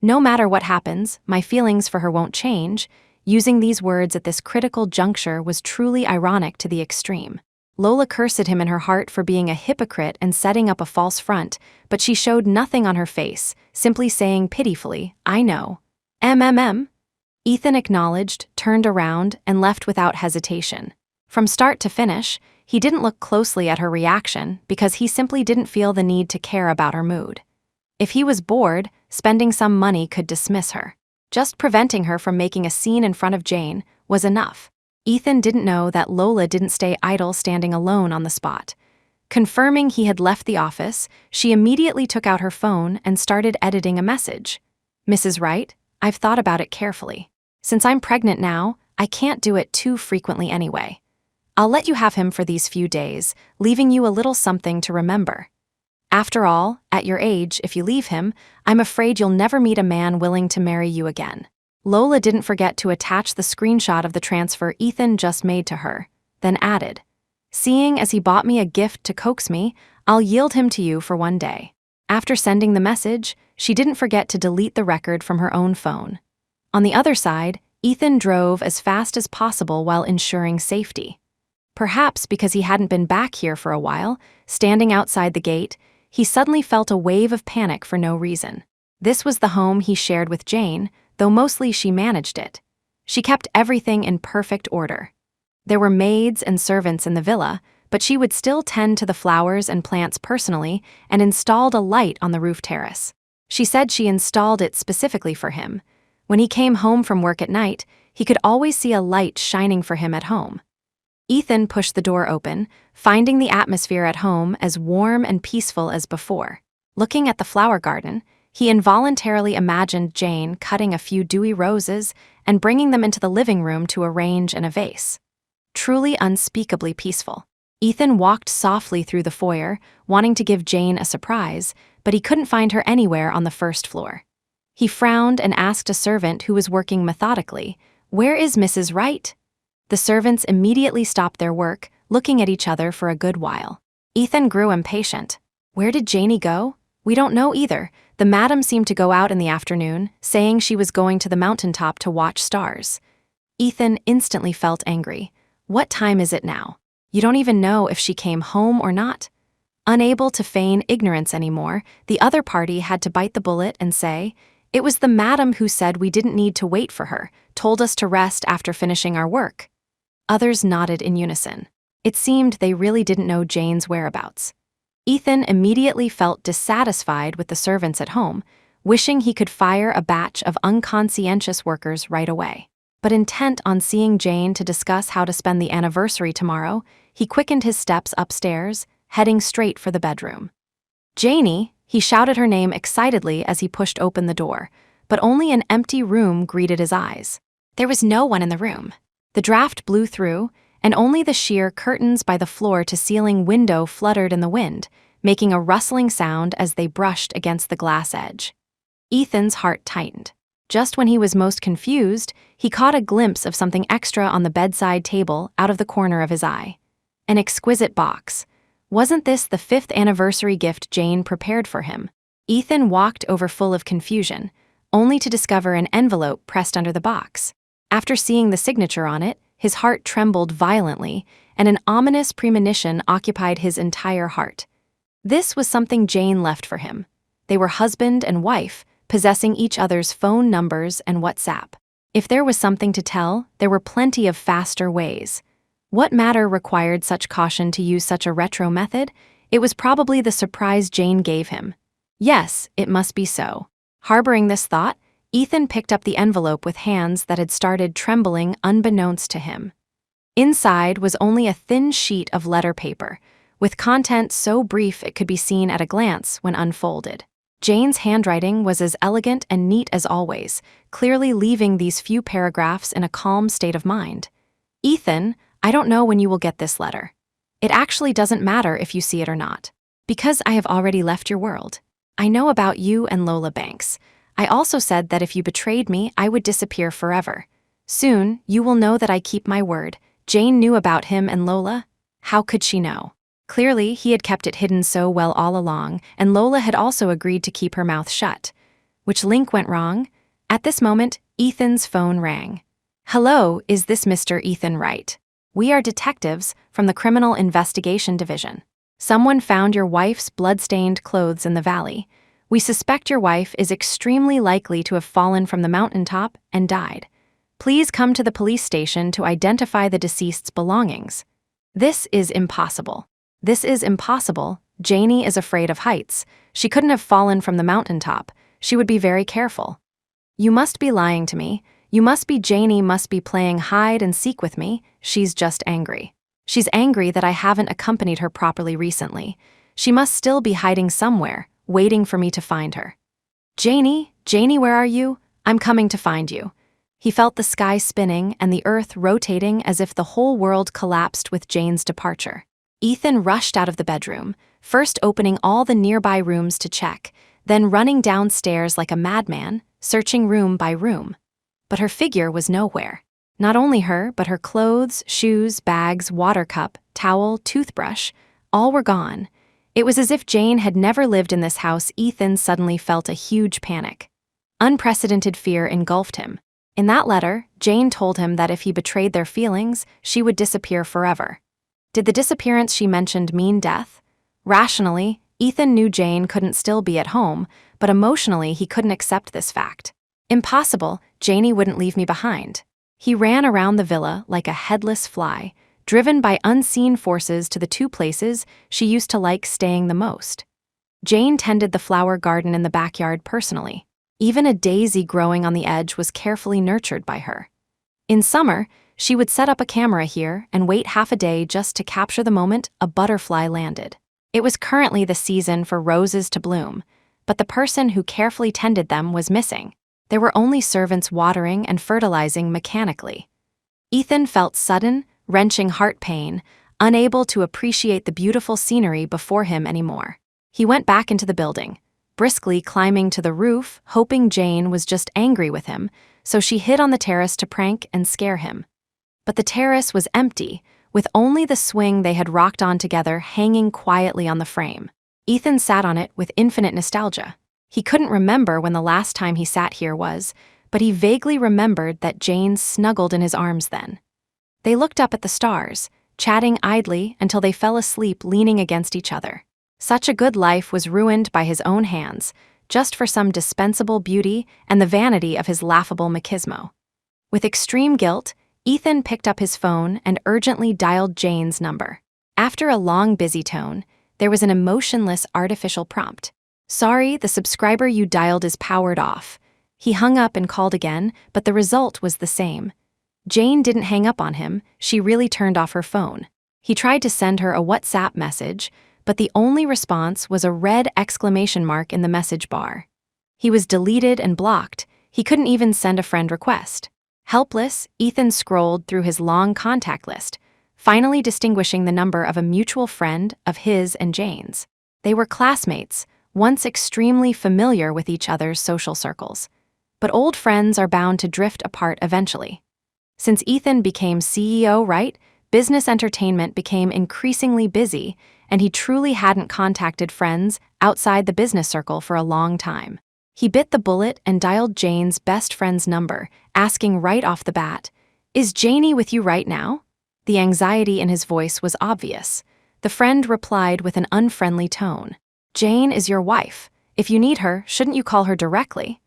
No matter what happens, my feelings for her won't change." Using these words at this critical juncture was truly ironic to the extreme. Lola cursed him in her heart for being a hypocrite and setting up a false front, but she showed nothing on her face, simply saying pitifully, "I know." Ethan acknowledged, turned around, and left without hesitation. From start to finish, he didn't look closely at her reaction because he simply didn't feel the need to care about her mood. If he was bored, spending some money could dismiss her. Just preventing her from making a scene in front of Jane was enough. Ethan didn't know that Lola didn't stay idle standing alone on the spot. Confirming he had left the office, she immediately took out her phone and started editing a message. "Mrs. Wright, I've thought about it carefully. Since I'm pregnant now, I can't do it too frequently anyway. I'll let you have him for these few days, leaving you a little something to remember. After all, at your age, if you leave him, I'm afraid you'll never meet a man willing to marry you again." Lola didn't forget to attach the screenshot of the transfer Ethan just made to her, then added, "Seeing as he bought me a gift to coax me, I'll yield him to you for one day." After sending the message, she didn't forget to delete the record from her own phone. On the other side, Ethan drove as fast as possible while ensuring safety. Perhaps because he hadn't been back here for a while, standing outside the gate, he suddenly felt a wave of panic for no reason. This was the home he shared with Jane, though mostly she managed it. She kept everything in perfect order. There were maids and servants in the villa, but she would still tend to the flowers and plants personally and installed a light on the roof terrace. She said she installed it specifically for him. When he came home from work at night, he could always see a light shining for him at home. Ethan pushed the door open, finding the atmosphere at home as warm and peaceful as before. Looking at the flower garden, he involuntarily imagined Jane cutting a few dewy roses and bringing them into the living room to arrange in a vase. Truly unspeakably peaceful. Ethan walked softly through the foyer, wanting to give Jane a surprise, but he couldn't find her anywhere on the first floor. He frowned and asked a servant who was working methodically, "Where is Mrs. Wright?" The servants immediately stopped their work, looking at each other for a good while. Ethan grew impatient. "Where did Janie go? We don't know either. The madam seemed to go out in the afternoon, saying she was going to the mountaintop to watch stars." Ethan instantly felt angry. What time is it now? You don't even know if she came home or not? Unable to feign ignorance anymore, the other party had to bite the bullet and say, "It was the madam who said we didn't need to wait for her, told us to rest after finishing our work." Others nodded in unison. It seemed they really didn't know Jane's whereabouts. Ethan immediately felt dissatisfied with the servants at home, wishing he could fire a batch of unconscientious workers right away. But intent on seeing Jane to discuss how to spend the anniversary tomorrow, he quickened his steps upstairs, heading straight for the bedroom. "Janie," he shouted her name excitedly as he pushed open the door, but only an empty room greeted his eyes. There was no one in the room. The draft blew through, and only the sheer curtains by the floor-to-ceiling window fluttered in the wind, making a rustling sound as they brushed against the glass edge. Ethan's heart tightened. Just when he was most confused, he caught a glimpse of something extra on the bedside table out of the corner of his eye. An exquisite box. Wasn't this the 5th anniversary gift Jane prepared for him? Ethan walked over full of confusion, only to discover an envelope pressed under the box. After seeing the signature on it, his heart trembled violently, and an ominous premonition occupied his entire heart. This was something Jane left for him. They were husband and wife, possessing each other's phone numbers and WhatsApp. If there was something to tell, there were plenty of faster ways. What matter required such caution to use such a retro method? It was probably the surprise Jane gave him. Yes, it must be so. Harboring this thought, Ethan picked up the envelope with hands that had started trembling unbeknownst to him. Inside was only a thin sheet of letter paper, with content so brief it could be seen at a glance when unfolded. Jane's handwriting was as elegant and neat as always, clearly leaving these few paragraphs in a calm state of mind. Ethan, I don't know when you will get this letter. It actually doesn't matter if you see it or not, because I have already left your world. I know about you and Lola Banks. I also said that if you betrayed me, I would disappear forever. Soon, you will know that I keep my word. Jane knew about him and Lola. How could she know? Clearly, he had kept it hidden so well all along, and Lola had also agreed to keep her mouth shut. Which link went wrong? At this moment, Ethan's phone rang. Hello, is this Mr. Ethan Wright? We are detectives from the Criminal Investigation Division. Someone found your wife's blood-stained clothes in the valley. We suspect your wife is extremely likely to have fallen from the mountaintop and died. Please come to the police station to identify the deceased's belongings. This is impossible. This is impossible. Janie is afraid of heights. She couldn't have fallen from the mountaintop. She would be very careful. You must be lying to me. Janie must be playing hide and seek with me. She's just angry. She's angry that I haven't accompanied her properly recently. She must still be hiding somewhere, waiting for me to find her. Janie, where are you? I'm coming to find you. He felt the sky spinning and the earth rotating as if the whole world collapsed with Jane's departure. Ethan rushed out of the bedroom, first opening all the nearby rooms to check, then running downstairs like a madman, searching room by room. But her figure was nowhere. Not only her, but her clothes, shoes, bags, water cup, towel, toothbrush, all were gone. It was as if Jane had never lived in this house. Ethan suddenly felt a huge panic. Unprecedented fear engulfed him. In that letter, Jane told him that if he betrayed their feelings, she would disappear forever. Did the disappearance she mentioned mean death? Rationally, Ethan knew Jane couldn't still be at home, but emotionally he couldn't accept this fact. Impossible, Janie wouldn't leave me behind. He ran around the villa like a headless fly, driven by unseen forces to the two places she used to like staying the most. Jane tended the flower garden in the backyard personally. Even a daisy growing on the edge was carefully nurtured by her. In summer, she would set up a camera here and wait half a day just to capture the moment a butterfly landed. It was currently the season for roses to bloom, but the person who carefully tended them was missing. There were only servants watering and fertilizing mechanically. Ethan felt sudden, wrenching heart pain, unable to appreciate the beautiful scenery before him anymore. He went back into the building, briskly climbing to the roof, hoping Jane was just angry with him, so she hid on the terrace to prank and scare him. But the terrace was empty, with only the swing they had rocked on together hanging quietly on the frame. Ethan sat on it with infinite nostalgia. He couldn't remember when the last time he sat here was, but he vaguely remembered that Jane snuggled in his arms then. They looked up at the stars, chatting idly until they fell asleep leaning against each other. Such a good life was ruined by his own hands, just for some dispensable beauty and the vanity of his laughable machismo. With extreme guilt, Ethan picked up his phone and urgently dialed Jane's number. After a long busy tone, there was an emotionless artificial prompt. Sorry, the subscriber you dialed is powered off. He hung up and called again, but the result was the same. Jane didn't hang up on him, she really turned off her phone. He tried to send her a WhatsApp message, but the only response was a red exclamation mark in the message bar. He was deleted and blocked. He couldn't even send a friend request. Helpless, Ethan scrolled through his long contact list, finally distinguishing the number of a mutual friend of his and Jane's. They were classmates, once extremely familiar with each other's social circles. But old friends are bound to drift apart eventually. Since Ethan became CEO, right, business entertainment became increasingly busy, and he truly hadn't contacted friends outside the business circle for a long time. He bit the bullet and dialed Jane's best friend's number, asking right off the bat, "Is Janie with you right now?" The anxiety in his voice was obvious. The friend replied with an unfriendly tone, "Jane is your wife. If you need her, shouldn't you call her directly?"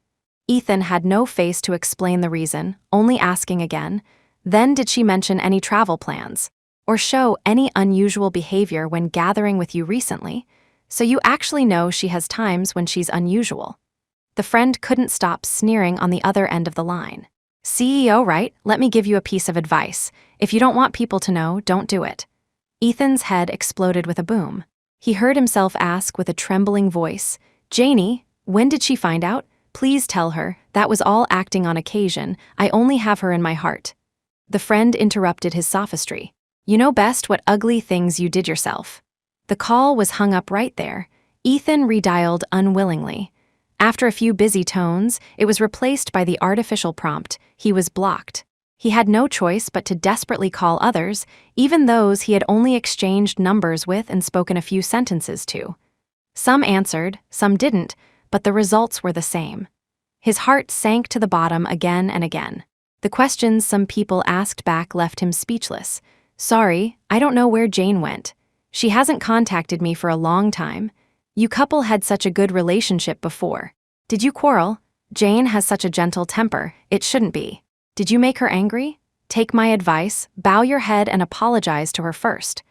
Ethan had no face to explain the reason, only asking again, "Then did she mention any travel plans? Or show any unusual behavior when gathering with you recently? So you actually know she has times when she's unusual." The friend couldn't stop sneering on the other end of the line. "CEO, right? Let me give you a piece of advice. If you don't want people to know, don't do it." Ethan's head exploded with a boom. He heard himself ask with a trembling voice, "Janie, when did she find out? Please tell her, that was all acting on occasion. I only have her in my heart." The friend interrupted his sophistry. "You know best what ugly things you did yourself." The call was hung up right there. Ethan redialed unwillingly. After a few busy tones, it was replaced by the artificial prompt, "He was blocked." He had no choice but to desperately call others, even those he had only exchanged numbers with and spoken a few sentences to. Some answered, some didn't, but the results were the same. His heart sank to the bottom again and again. The questions some people asked back left him speechless. "Sorry, I don't know where Jane went. She hasn't contacted me for a long time. You couple had such a good relationship before. Did you quarrel? Jane has such a gentle temper, it shouldn't be. Did you make her angry? Take my advice, bow your head and apologize to her first."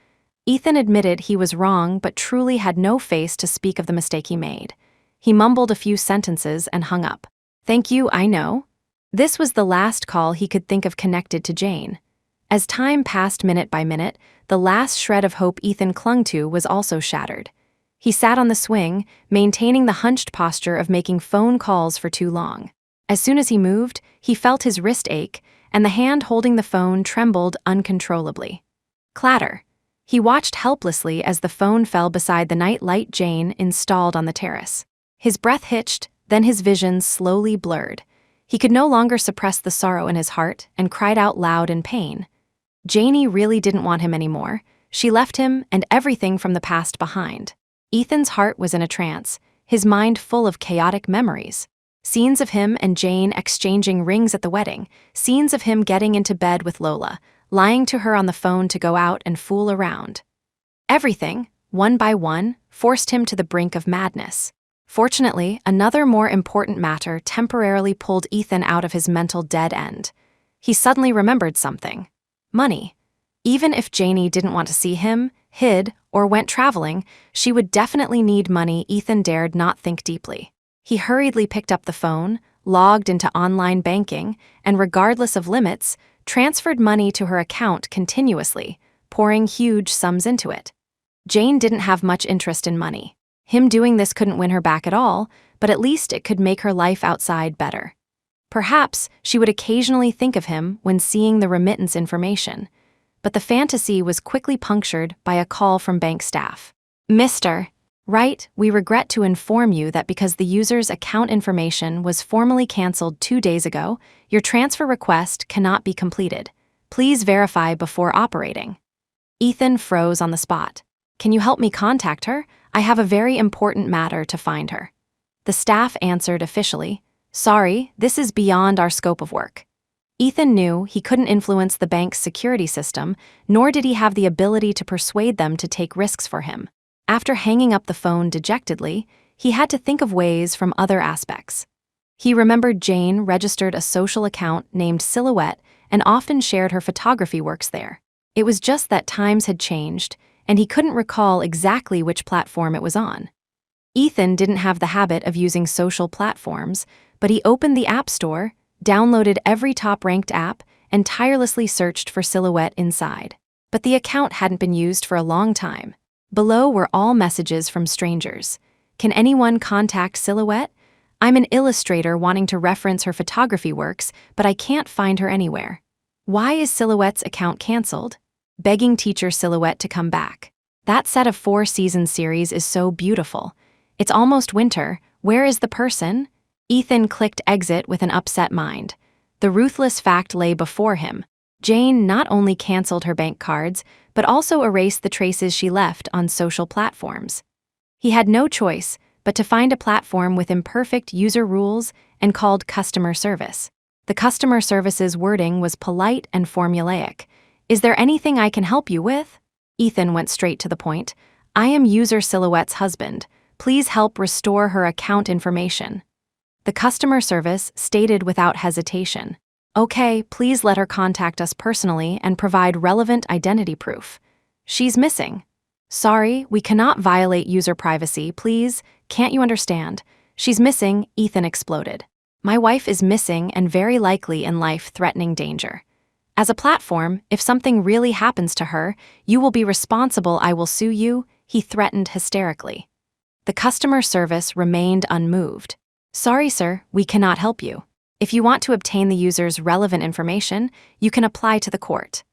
Ethan admitted he was wrong but truly had no face to speak of the mistake he made. He mumbled a few sentences and hung up. "Thank you, I know." This was the last call he could think of connected to Jane. As time passed minute by minute, the last shred of hope Ethan clung to was also shattered. He sat on the swing, maintaining the hunched posture of making phone calls for too long. As soon as he moved, he felt his wrist ache, and the hand holding the phone trembled uncontrollably. Clatter. He watched helplessly as the phone fell beside the night-light Jane installed on the terrace. His breath hitched, then his vision slowly blurred. He could no longer suppress the sorrow in his heart and cried out loud in pain. Janie really didn't want him anymore. She left him and everything from the past behind. Ethan's heart was in a trance, his mind full of chaotic memories. Scenes of him and Jane exchanging rings at the wedding, scenes of him getting into bed with Lola, lying to her on the phone to go out and fool around. Everything, one by one, forced him to the brink of madness. Fortunately, another more important matter temporarily pulled Ethan out of his mental dead end. He suddenly remembered something. Money. Even if Janie didn't want to see him, hid, or went traveling, she would definitely need money. Ethan dared not think deeply. He hurriedly picked up the phone, logged into online banking, and regardless of limits, transferred money to her account continuously, pouring huge sums into it. Jane didn't have much interest in money. Him doing this couldn't win her back at all, but at least it could make her life outside better. Perhaps she would occasionally think of him when seeing the remittance information. But the fantasy was quickly punctured by a call from bank staff. "Mr. Right, we regret to inform you that because the user's account information was formally canceled 2 days ago, your transfer request cannot be completed. Please verify before operating." Ethan froze on the spot. "Can you help me contact her? I have a very important matter to find her." The staff answered officially, "Sorry, this is beyond our scope of work." Ethan knew he couldn't influence the bank's security system, nor did he have the ability to persuade them to take risks for him. After hanging up the phone dejectedly, he had to think of ways from other aspects. He remembered Jane registered a social account named Silhouette and often shared her photography works there. It was just that times had changed, and he couldn't recall exactly which platform it was on. Ethan didn't have the habit of using social platforms, but he opened the App Store, downloaded every top-ranked app, and tirelessly searched for Silhouette inside. But the account hadn't been used for a long time. Below were all messages from strangers. "Can anyone contact Silhouette? I'm an illustrator wanting to reference her photography works, but I can't find her anywhere. Why is Silhouette's account canceled? Begging teacher Silhouette to come back. That set of 4-season series is so beautiful. It's almost winter. Where is the person?" Ethan clicked exit with an upset mind. The ruthless fact lay before him. Jane not only canceled her bank cards, but also erased the traces she left on social platforms. He had no choice but to find a platform with imperfect user rules and called customer service. The customer service's wording was polite and formulaic. "Is there anything I can help you with?" Ethan went straight to the point. "I am user Silhouette's husband. Please help restore her account information." The customer service stated without hesitation, "Okay, please let her contact us personally and provide relevant identity proof. She's missing." "Sorry, we cannot violate user privacy, please. Can't you understand? She's missing," Ethan exploded. "My wife is missing and very likely in life-threatening danger. As a platform, if something really happens to her, you will be responsible. I will sue you," he threatened hysterically. The customer service remained unmoved. "Sorry, sir, we cannot help you. If you want to obtain the user's relevant information, you can apply to the court."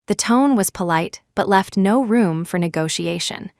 The tone was polite, but left no room for negotiation.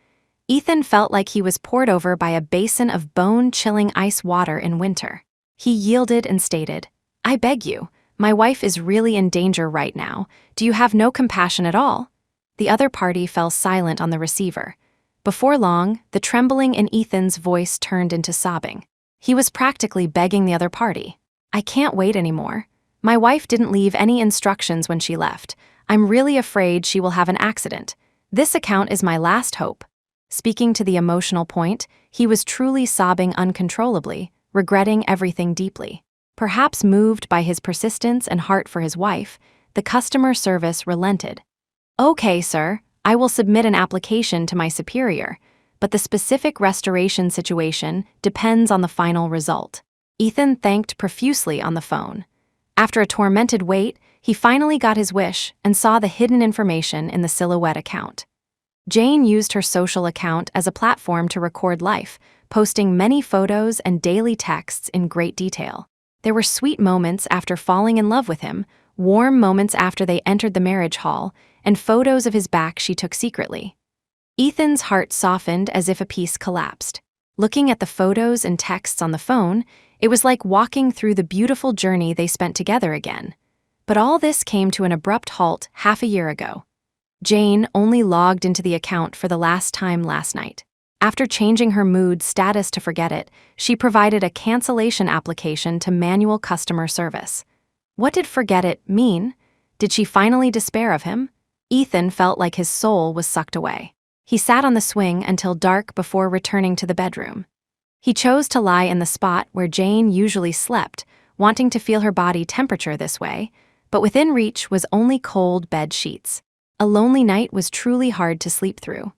Ethan felt like he was poured over by a basin of bone-chilling ice water in winter. He yielded and stated, "I beg you, my wife is really in danger right now. Do you have no compassion at all?" The other party fell silent on the receiver. Before long, the trembling in Ethan's voice turned into sobbing. He was practically begging the other party. "I can't wait anymore. My wife didn't leave any instructions when she left. I'm really afraid she will have an accident. This account is my last hope." Speaking to the emotional point, he was truly sobbing uncontrollably, regretting everything deeply. Perhaps moved by his persistence and heart for his wife, the customer service relented. "Okay, sir, I will submit an application to my superior, but the specific restoration situation depends on the final result." Ethan thanked profusely on the phone. After a tormented wait, he finally got his wish and saw the hidden information in the Silhouette account. Jane used her social account as a platform to record life, posting many photos and daily texts in great detail. There were sweet moments after falling in love with him, warm moments after they entered the marriage hall, and photos of his back she took secretly. Ethan's heart softened as if a piece collapsed. Looking at the photos and texts on the phone, it was like walking through the beautiful journey they spent together again. But all this came to an abrupt halt half a year ago. Jane only logged into the account for the last time last night. After changing her mood status to forget it, she provided a cancellation application to manual customer service. What did forget it mean? Did she finally despair of him? Ethan felt like his soul was sucked away. He sat on the swing until dark before returning to the bedroom. He chose to lie in the spot where Jane usually slept, wanting to feel her body temperature this way, but within reach was only cold bed sheets. A lonely night was truly hard to sleep through.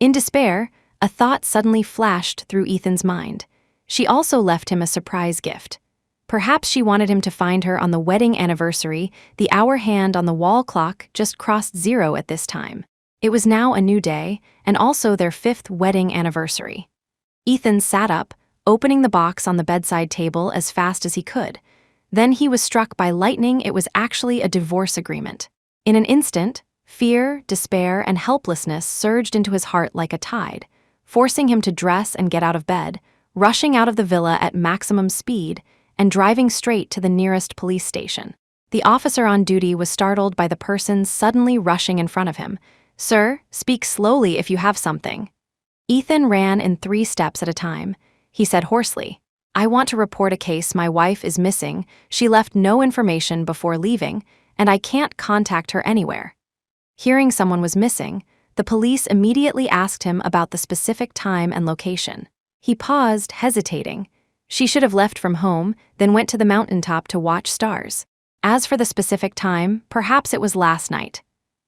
In despair, a thought suddenly flashed through Ethan's mind. She also left him a surprise gift. Perhaps she wanted him to find her on the wedding anniversary. The hour hand on the wall clock just crossed 0 at this time. It was now a new day, and also their 5th wedding anniversary. Ethan sat up, opening the box on the bedside table as fast as he could. Then he was struck by lightning. It was actually a divorce agreement. In an instant, fear, despair, and helplessness surged into his heart like a tide, forcing him to dress and get out of bed, rushing out of the villa at maximum speed, and driving straight to the nearest police station. The officer on duty was startled by the person suddenly rushing in front of him. "Sir, speak slowly if you have something." Ethan ran in 3 steps at a time. He said hoarsely, "I want to report a case. My wife is missing. She left no information before leaving, and I can't contact her anywhere." Hearing someone was missing, the police immediately asked him about the specific time and location. He paused, hesitating. She should have left from home, then went to the mountaintop to watch stars. As for the specific time, perhaps it was last night.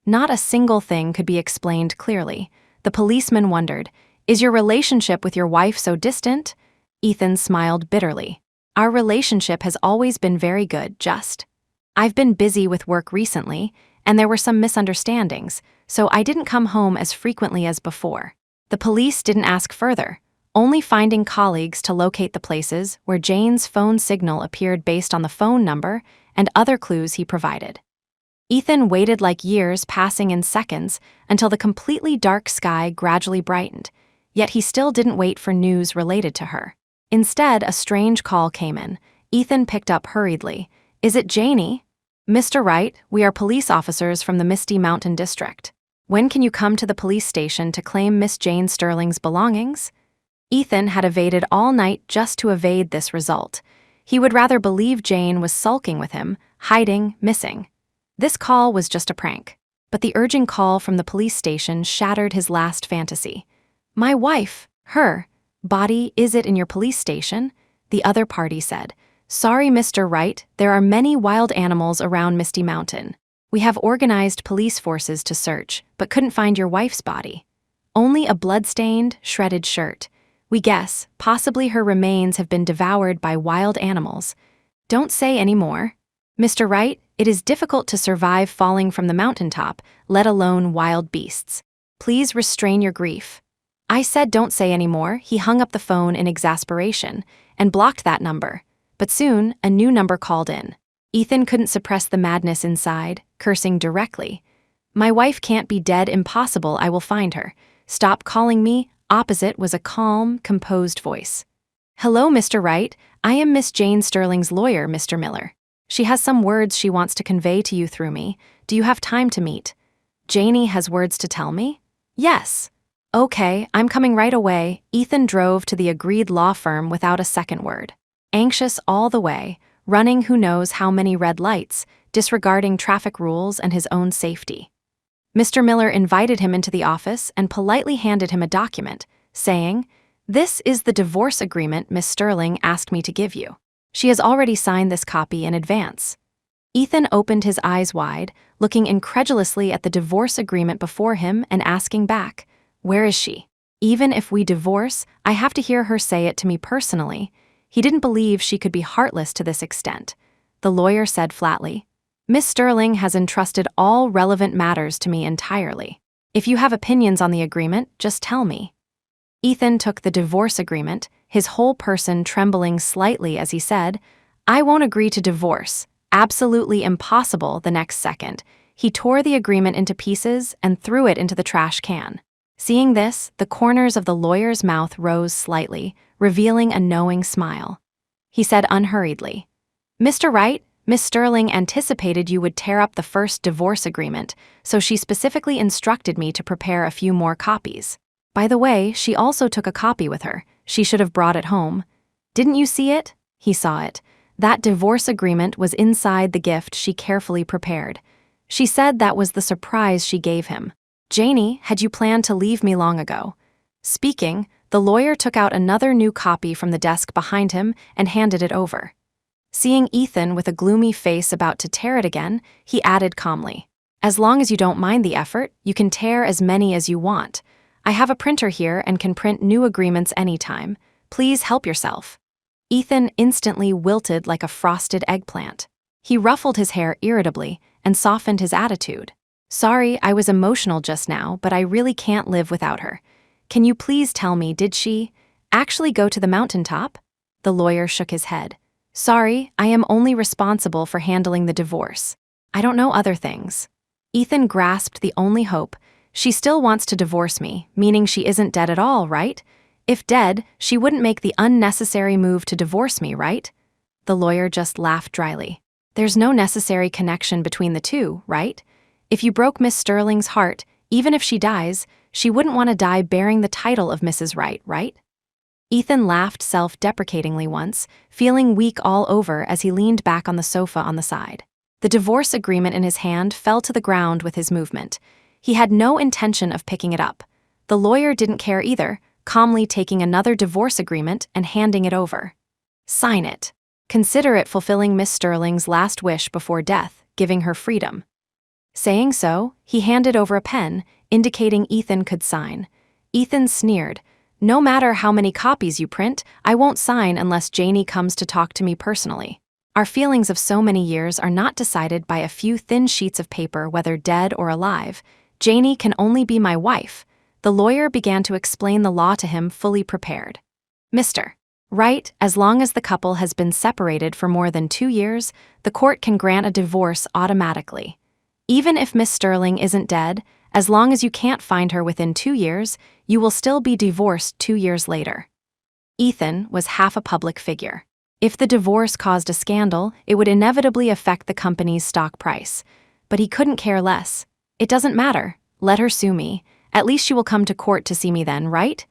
Not a single thing could be explained clearly. The policeman wondered, "Is your relationship with your wife so distant?" Ethan smiled bitterly. "Our relationship has always been very good, just. I've been busy with work recently, and there were some misunderstandings, so I didn't come home as frequently as before." The police didn't ask further, only finding colleagues to locate the places where Jane's phone signal appeared based on the phone number and other clues he provided. Ethan waited like years passing in seconds until the completely dark sky gradually brightened, yet he still didn't wait for news related to her. Instead, a strange call came in. Ethan picked up hurriedly. "Is it Janie?" "Mr. Wright, we are police officers from the Misty Mountain District. When can you come to the police station to claim Miss Jane Sterling's belongings?" Ethan had evaded all night just to evade this result. He would rather believe Jane was sulking with him, hiding, missing. This call was just a prank. But the urging call from the police station shattered his last fantasy. My wife, her body, is it in your police station? The other party said. Sorry, Mr. Wright, there are many wild animals around Misty Mountain. We have organized police forces to search, but couldn't find your wife's body. Only a bloodstained, shredded shirt. We guess, possibly her remains have been devoured by wild animals. Don't say any more. Mr. Wright, it is difficult to survive falling from the mountaintop, let alone wild beasts. Please restrain your grief. I said don't say any more. He hung up the phone in exasperation and blocked that number. But soon, a new number called in. Ethan couldn't suppress the madness inside, cursing directly. My wife can't be dead, impossible, I will find her. Stop calling me. Opposite was a calm, composed voice. Hello, Mr. Wright. I am Miss Jane Sterling's lawyer, Mr. Miller. She has some words she wants to convey to you through me. Do you have time to meet? Janie has words to tell me? Yes. Okay, I'm coming right away. Ethan drove to the agreed law firm without a second word. Anxious all the way, running who knows how many red lights, disregarding traffic rules and his own safety. Mr. Miller invited him into the office and politely handed him a document, saying, This is the divorce agreement Miss Sterling asked me to give you. She has already signed this copy in advance. Ethan opened his eyes wide, looking incredulously at the divorce agreement before him and asking back, Where is she? Even if we divorce, I have to hear her say it to me personally. He didn't believe she could be heartless to this extent. The lawyer said flatly, Miss Sterling has entrusted all relevant matters to me entirely. If you have opinions on the agreement, just tell me. Ethan took the divorce agreement, his whole person trembling slightly as he said, I won't agree to divorce. Absolutely impossible. The next second, he tore the agreement into pieces and threw it into the trash can. Seeing this, the corners of the lawyer's mouth rose slightly, revealing a knowing smile. He said unhurriedly, Mr. Wright, Miss Sterling anticipated you would tear up the first divorce agreement, so she specifically instructed me to prepare a few more copies. By the way, she also took a copy with her. She should have brought it home. Didn't you see it? He saw it. That divorce agreement was inside the gift she carefully prepared. She said that was the surprise she gave him. Janie, had you planned to leave me long ago? Speaking, the lawyer took out another new copy from the desk behind him and handed it over. Seeing Ethan with a gloomy face about to tear it again, he added calmly, As long as you don't mind the effort, you can tear as many as you want. I have a printer here and can print new agreements anytime. Please help yourself. Ethan instantly wilted like a frosted eggplant. He ruffled his hair irritably and softened his attitude. Sorry, I was emotional just now, but I really can't live without her. Can you please tell me, did she actually go to the mountaintop? The lawyer shook his head. Sorry, I am only responsible for handling the divorce. I don't know other things. Ethan grasped the only hope. She still wants to divorce me, meaning she isn't dead at all, right? If dead, she wouldn't make the unnecessary move to divorce me, right? The lawyer just laughed dryly. There's no necessary connection between the two, right? If you broke Miss Sterling's heart, even if she dies, she wouldn't want to die bearing the title of Mrs. Wright, right? Ethan laughed self-deprecatingly once, feeling weak all over as he leaned back on the sofa on the side. The divorce agreement in his hand fell to the ground with his movement. He had no intention of picking it up. The lawyer didn't care either, calmly taking another divorce agreement and handing it over. Sign it. Consider it fulfilling Miss Sterling's last wish before death, giving her freedom. Saying so, he handed over a pen, indicating Ethan could sign. Ethan sneered. No matter how many copies you print, I won't sign unless Janie comes to talk to me personally. Our feelings of so many years are not decided by a few thin sheets of paper, whether dead or alive. Janie can only be my wife. The lawyer began to explain the law to him, fully prepared. Mr. Wright, as long as the couple has been separated for more than 2 years, the court can grant a divorce automatically. Even if Miss Sterling isn't dead, as long as you can't find her within 2 years, you will still be divorced 2 years later. Ethan was half a public figure. If the divorce caused a scandal, it would inevitably affect the company's stock price. But he couldn't care less. It doesn't matter. Let her sue me. At least she will come to court to see me then, right?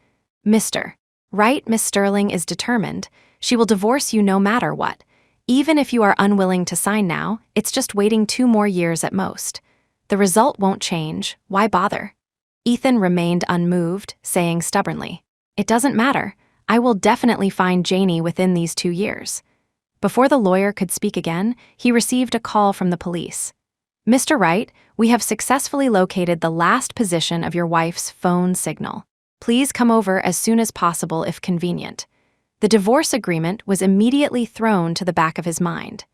Mr. Right, Miss Sterling is determined. She will divorce you no matter what. Even if you are unwilling to sign now, it's just waiting 2 more years at most. The result won't change. Why bother? Ethan remained unmoved, saying stubbornly, "It doesn't matter. I will definitely find Janie within these 2 years." Before the lawyer could speak again, he received a call from the police. "Mr. Wright, we have successfully located the last position of your wife's phone signal. Please come over as soon as possible if convenient." The divorce agreement was immediately thrown to the back of his mind.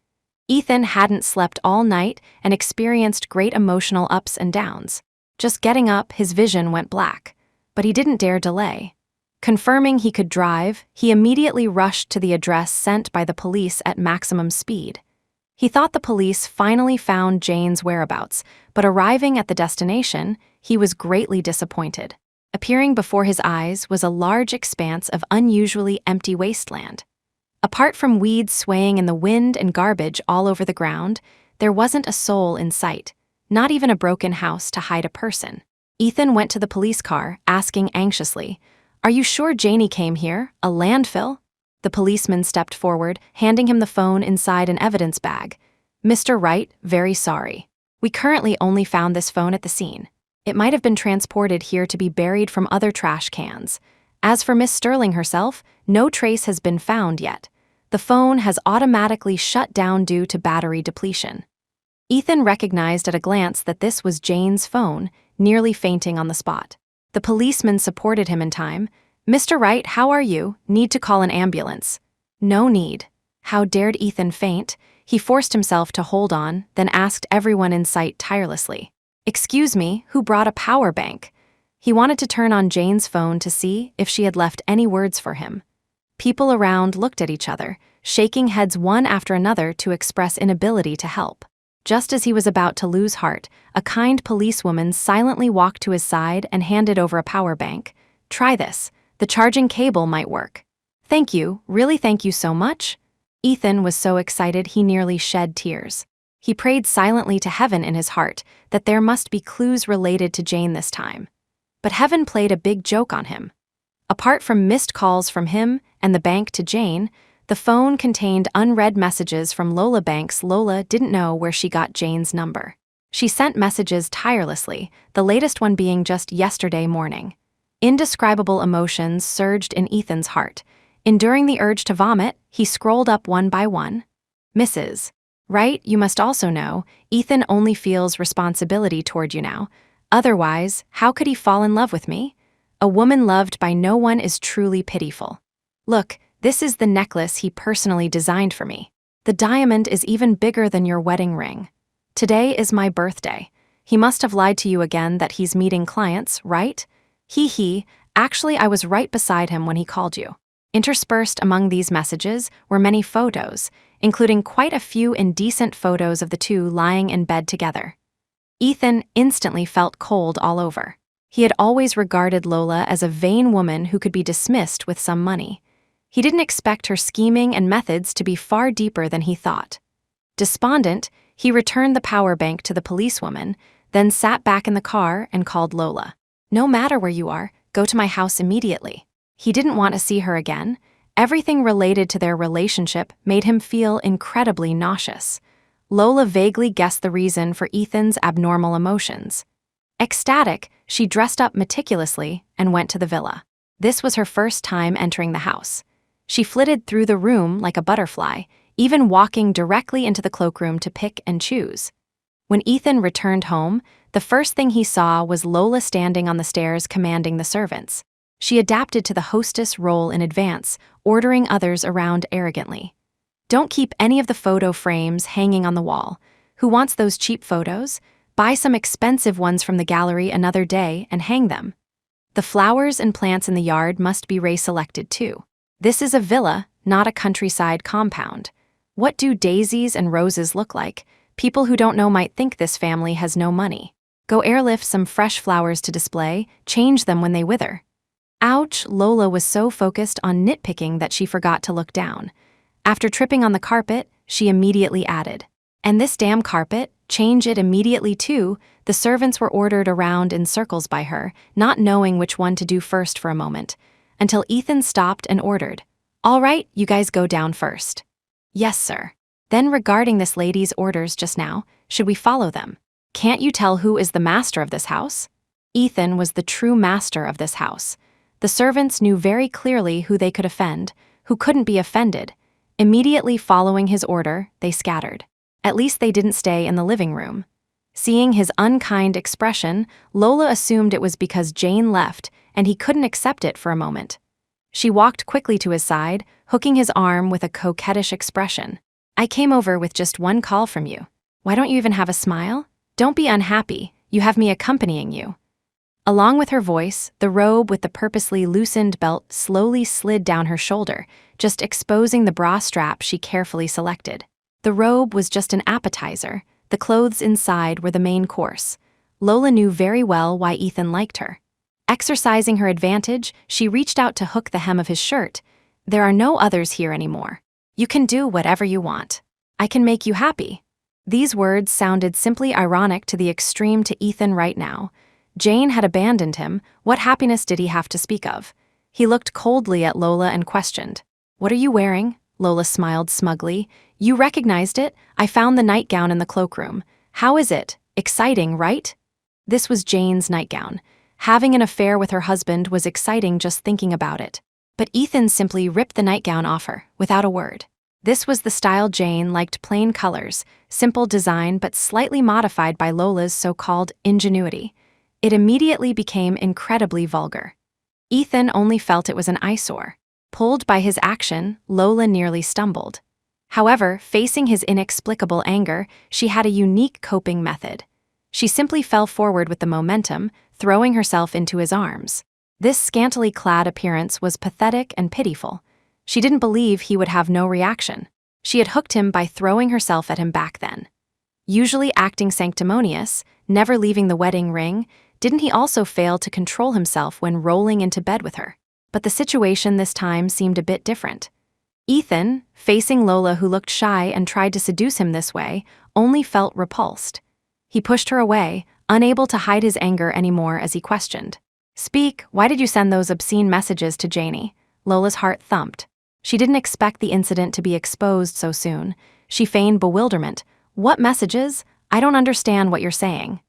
Ethan hadn't slept all night and experienced great emotional ups and downs. Just getting up, his vision went black. But he didn't dare delay. Confirming he could drive, he immediately rushed to the address sent by the police at maximum speed. He thought the police finally found Jane's whereabouts, but arriving at the destination, he was greatly disappointed. Appearing before his eyes was a large expanse of unusually empty wasteland. Apart from weeds swaying in the wind and garbage all over the ground, there wasn't a soul in sight, not even a broken house to hide a person. Ethan went to the police car, asking anxiously, "Are you sure Janie came here? A landfill?" The policeman stepped forward, handing him the phone inside an evidence bag. "Mr. Wright, very sorry. We currently only found this phone at the scene. It might have been transported here to be buried from other trash cans. As for Miss Sterling herself, no trace has been found yet. The phone has automatically shut down due to battery depletion." Ethan recognized at a glance that this was Jane's phone, nearly fainting on the spot. The policeman supported him in time. "Mr. Wright, how are you? Need to call an ambulance." "No need." How dared Ethan faint? He forced himself to hold on, then asked everyone in sight tirelessly, "Excuse me, who brought a power bank?" He wanted to turn on Jane's phone to see if she had left any words for him. People around looked at each other, shaking heads one after another to express inability to help. Just as he was about to lose heart, a kind policewoman silently walked to his side and handed over a power bank. "Try this. The charging cable might work." "Thank you, really thank you so much." Ethan was so excited he nearly shed tears. He prayed silently to heaven in his heart that there must be clues related to Jane this time. But heaven played a big joke on him. Apart from missed calls from him and the bank to Jane, the phone contained unread messages from Lola Banks. Lola didn't know where she got Jane's number. She sent messages tirelessly, the latest one being just yesterday morning. Indescribable emotions surged in Ethan's heart. Enduring the urge to vomit, he scrolled up one by one. "Mrs. Wright, you must also know, Ethan only feels responsibility toward you now. Otherwise, how could he fall in love with me? A woman loved by no one is truly pitiful. Look, this is the necklace he personally designed for me. The diamond is even bigger than your wedding ring. Today is my birthday. He must have lied to you again that he's meeting clients, right? Actually, I was right beside him when he called you." Interspersed among these messages were many photos, including quite a few indecent photos of the two lying in bed together. Ethan instantly felt cold all over. He had always regarded Lola as a vain woman who could be dismissed with some money. He didn't expect her scheming and methods to be far deeper than he thought. Despondent, he returned the power bank to the policewoman, then sat back in the car and called Lola. "No matter where you are, go to my house immediately." He didn't want to see her again. Everything related to their relationship made him feel incredibly nauseous. Lola vaguely guessed the reason for Ethan's abnormal emotions. Ecstatic, she dressed up meticulously and went to the villa. This was her first time entering the house. She flitted through the room like a butterfly, even walking directly into the cloakroom to pick and choose. When Ethan returned home, the first thing he saw was Lola standing on the stairs commanding the servants. She adapted to the hostess role in advance, ordering others around arrogantly. "Don't keep any of the photo frames hanging on the wall. Who wants those cheap photos? Buy some expensive ones from the gallery another day and hang them. The flowers and plants in the yard must be reselected too. This is a villa, not a countryside compound. What do daisies and roses look like? People who don't know might think this family has no money. Go airlift some fresh flowers to display, change them when they wither." Ouch, Lola was so focused on nitpicking that she forgot to look down. After tripping on the carpet, she immediately added, "And this damn carpet, change it immediately too." The servants were ordered around in circles by her, not knowing which one to do first for a moment. until Ethan stopped and ordered, "All right, you guys go down first." "Yes, sir." "Then regarding this lady's orders just now, should we follow them? Can't you tell who is the master of this house?" Ethan was the true master of this house. The servants knew very clearly who they could offend, who couldn't be offended. Immediately following his order, they scattered. At least they didn't stay in the living room. Seeing his unkind expression, Lola assumed it was because Jane left, and he couldn't accept it for a moment. She walked quickly to his side, hooking his arm with a coquettish expression. "I came over with just one call from you. Why don't you even have a smile? Don't be unhappy, you have me accompanying you." Along with her voice, the robe with the purposely loosened belt slowly slid down her shoulder, just exposing the bra strap she carefully selected. The robe was just an appetizer. The clothes inside were the main course. Lola knew very well why Ethan liked her. Exercising her advantage, she reached out to hook the hem of his shirt. "There are no others here anymore. You can do whatever you want. I can make you happy." These words sounded simply ironic to the extreme to Ethan right now. Jane had abandoned him. What happiness did he have to speak of? He looked coldly at Lola and questioned, "What are you wearing?" Lola smiled smugly. "You recognized it? I found the nightgown in the cloakroom. How is it? Exciting, right?" This was Jane's nightgown. Having an affair with her husband was exciting just thinking about it. But Ethan simply ripped the nightgown off her, without a word. This was the style Jane liked: plain colors, simple design but slightly modified by Lola's so-called ingenuity. It immediately became incredibly vulgar. Ethan only felt it was an eyesore. Pulled by his action, Lola nearly stumbled. However, facing his inexplicable anger, she had a unique coping method. She simply fell forward with the momentum, throwing herself into his arms. This scantily clad appearance was pathetic and pitiful. She didn't believe he would have no reaction. She had hooked him by throwing herself at him back then. Usually acting sanctimonious, never leaving the wedding ring, didn't he also fail to control himself when rolling into bed with her? But the situation this time seemed a bit different. Ethan, facing Lola who looked shy and tried to seduce him this way, only felt repulsed. He pushed her away, unable to hide his anger anymore as he questioned, "Speak, why did you send those obscene messages to Janie?" Lola's heart thumped. She didn't expect the incident to be exposed so soon. She feigned bewilderment. "What messages? I don't understand what you're saying."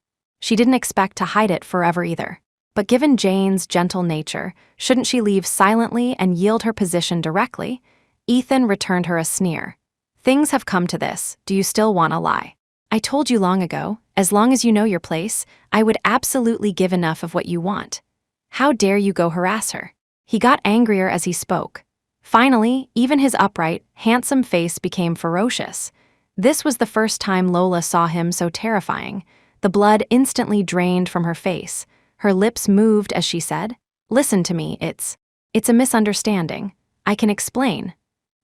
She didn't expect to hide it forever either. But given Jane's gentle nature, shouldn't she leave silently and yield her position directly? Ethan returned her a sneer. "Things have come to this. Do you still want a lie? I told you long ago, as long as you know your place, I would absolutely give enough of what you want. How dare you go harass her?" He got angrier as he spoke. Finally, even his upright, handsome face became ferocious. This was the first time Lola saw him so terrifying. The blood instantly drained from her face. Her lips moved as she said, "Listen to me, it's a misunderstanding. I can explain.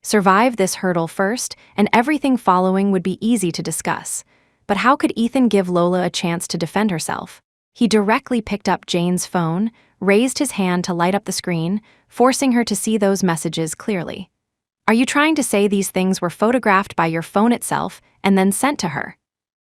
Survive this hurdle first, and everything following would be easy to discuss." But how could Ethan give Lola a chance to defend herself? He directly picked up Jane's phone, raised his hand to light up the screen, forcing her to see those messages clearly. "Are you trying to say these things were photographed by your phone itself and then sent to her?"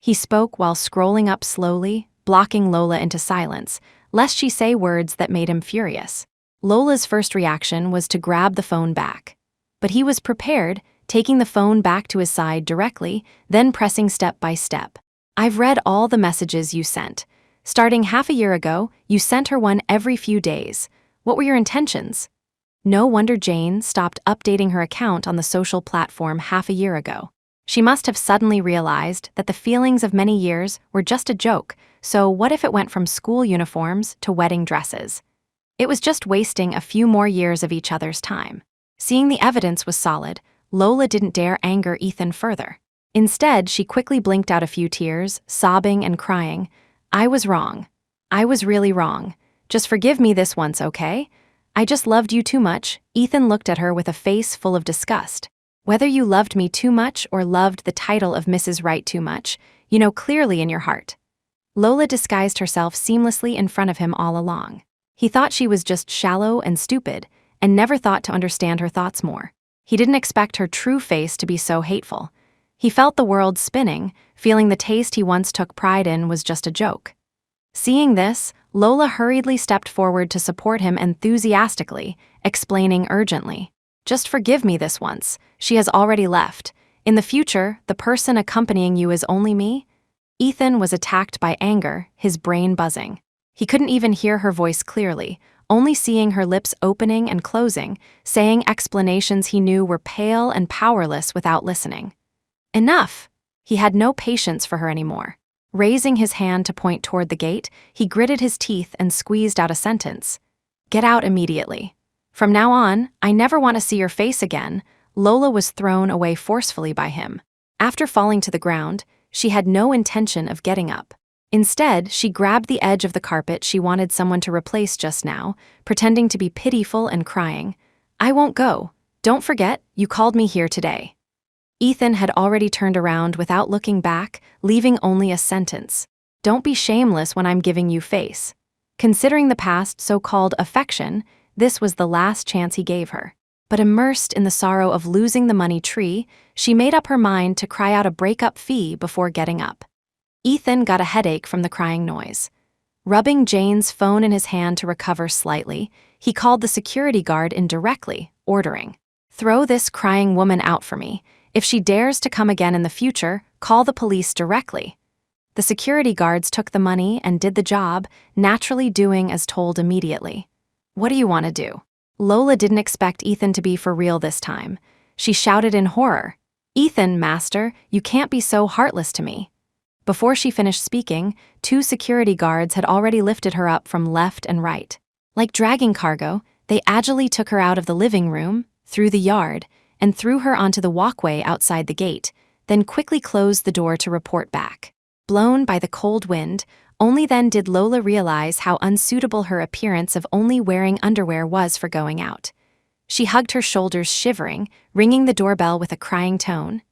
He spoke while scrolling up slowly, blocking Lola into silence, lest she say words that made him furious. Lola's first reaction was to grab the phone back. But he was prepared, taking the phone back to his side directly, then pressing step by step. "I've read all the messages you sent. Starting half a year ago, you sent her one every few days. What were your intentions?" No wonder Jane stopped updating her account on the social platform half a year ago. She must have suddenly realized that the feelings of many years were just a joke, so what if it went from school uniforms to wedding dresses? It was just wasting a few more years of each other's time. Seeing the evidence was solid, Lola didn't dare anger Ethan further. Instead, she quickly blinked out a few tears, sobbing and crying. "I was wrong. I was really wrong. Just forgive me this once, okay? I just loved you too much." Ethan looked at her with a face full of disgust. "Whether you loved me too much or loved the title of Mrs. Right too much, you know clearly in your heart." Lola disguised herself seamlessly in front of him all along. He thought she was just shallow and stupid, and never thought to understand her thoughts more. He didn't expect her true face to be so hateful. He felt the world spinning, feeling the taste he once took pride in was just a joke. Seeing this, Lola hurriedly stepped forward to support him enthusiastically, explaining urgently. Just forgive me this once. She has already left. In the future, the person accompanying you is only me? Ethan was attacked by anger, his brain buzzing. He couldn't even hear her voice clearly, only seeing her lips opening and closing, saying explanations he knew were pale and powerless without listening. Enough! He had no patience for her anymore. Raising his hand to point toward the gate, he gritted his teeth and squeezed out a sentence. Get out immediately. From now on, I never want to see your face again. Lola was thrown away forcefully by him. After falling to the ground, she had no intention of getting up. Instead, she grabbed the edge of the carpet she wanted someone to replace just now, pretending to be pitiful and crying. I won't go. Don't forget, you called me here today. Ethan had already turned around without looking back, leaving only a sentence. Don't be shameless when I'm giving you face. Considering the past so-called affection, this was the last chance he gave her. But immersed in the sorrow of losing the money tree, she made up her mind to cry out a breakup fee before getting up. Ethan got a headache from the crying noise. Rubbing Jane's phone in his hand to recover slightly, he called the security guard in directly, ordering, "Throw this crying woman out for me. If she dares to come again in the future, call the police directly." The security guards took the money and did the job, naturally doing as told immediately. What do you want to do? Lola didn't expect Ethan to be for real this time. She shouted in horror, Ethan, master, you can't be so heartless to me. Before she finished speaking, 2 security guards had already lifted her up from left and right. Like dragging cargo, they agilely took her out of the living room, through the yard, and threw her onto the walkway outside the gate, then quickly closed the door to report back. Blown by the cold wind, only then did Lola realize how unsuitable her appearance of only wearing underwear was for going out. She hugged her shoulders shivering, ringing the doorbell with a crying tone.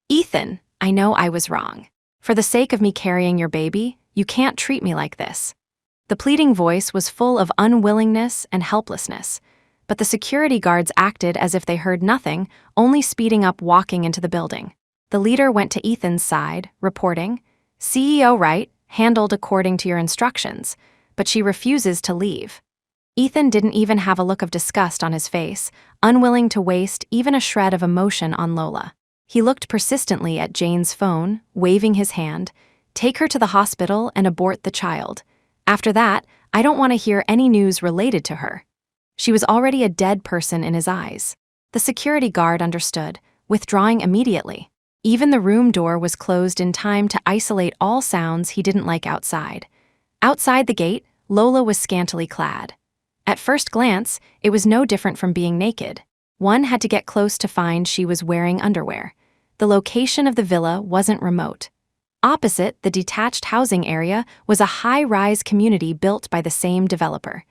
Ethan, I know I was wrong. For the sake of me carrying your baby, you can't treat me like this. The pleading voice was full of unwillingness and helplessness, but the security guards acted as if they heard nothing, only speeding up walking into the building. The leader went to Ethan's side, reporting, CEO Wright, handled according to your instructions, but she refuses to leave. Ethan didn't even have a look of disgust on his face, unwilling to waste even a shred of emotion on Lola. He looked persistently at Jane's phone, waving his hand, take her to the hospital and abort the child. After that, I don't want to hear any news related to her. She was already a dead person in his eyes. The security guard understood, withdrawing immediately. Even the room door was closed in time to isolate all sounds he didn't like outside. Outside the gate, Lola was scantily clad. At first glance, it was no different from being naked. One had to get close to find she was wearing underwear. The location of the villa wasn't remote. Opposite the detached housing area was a high-rise community built by the same developer.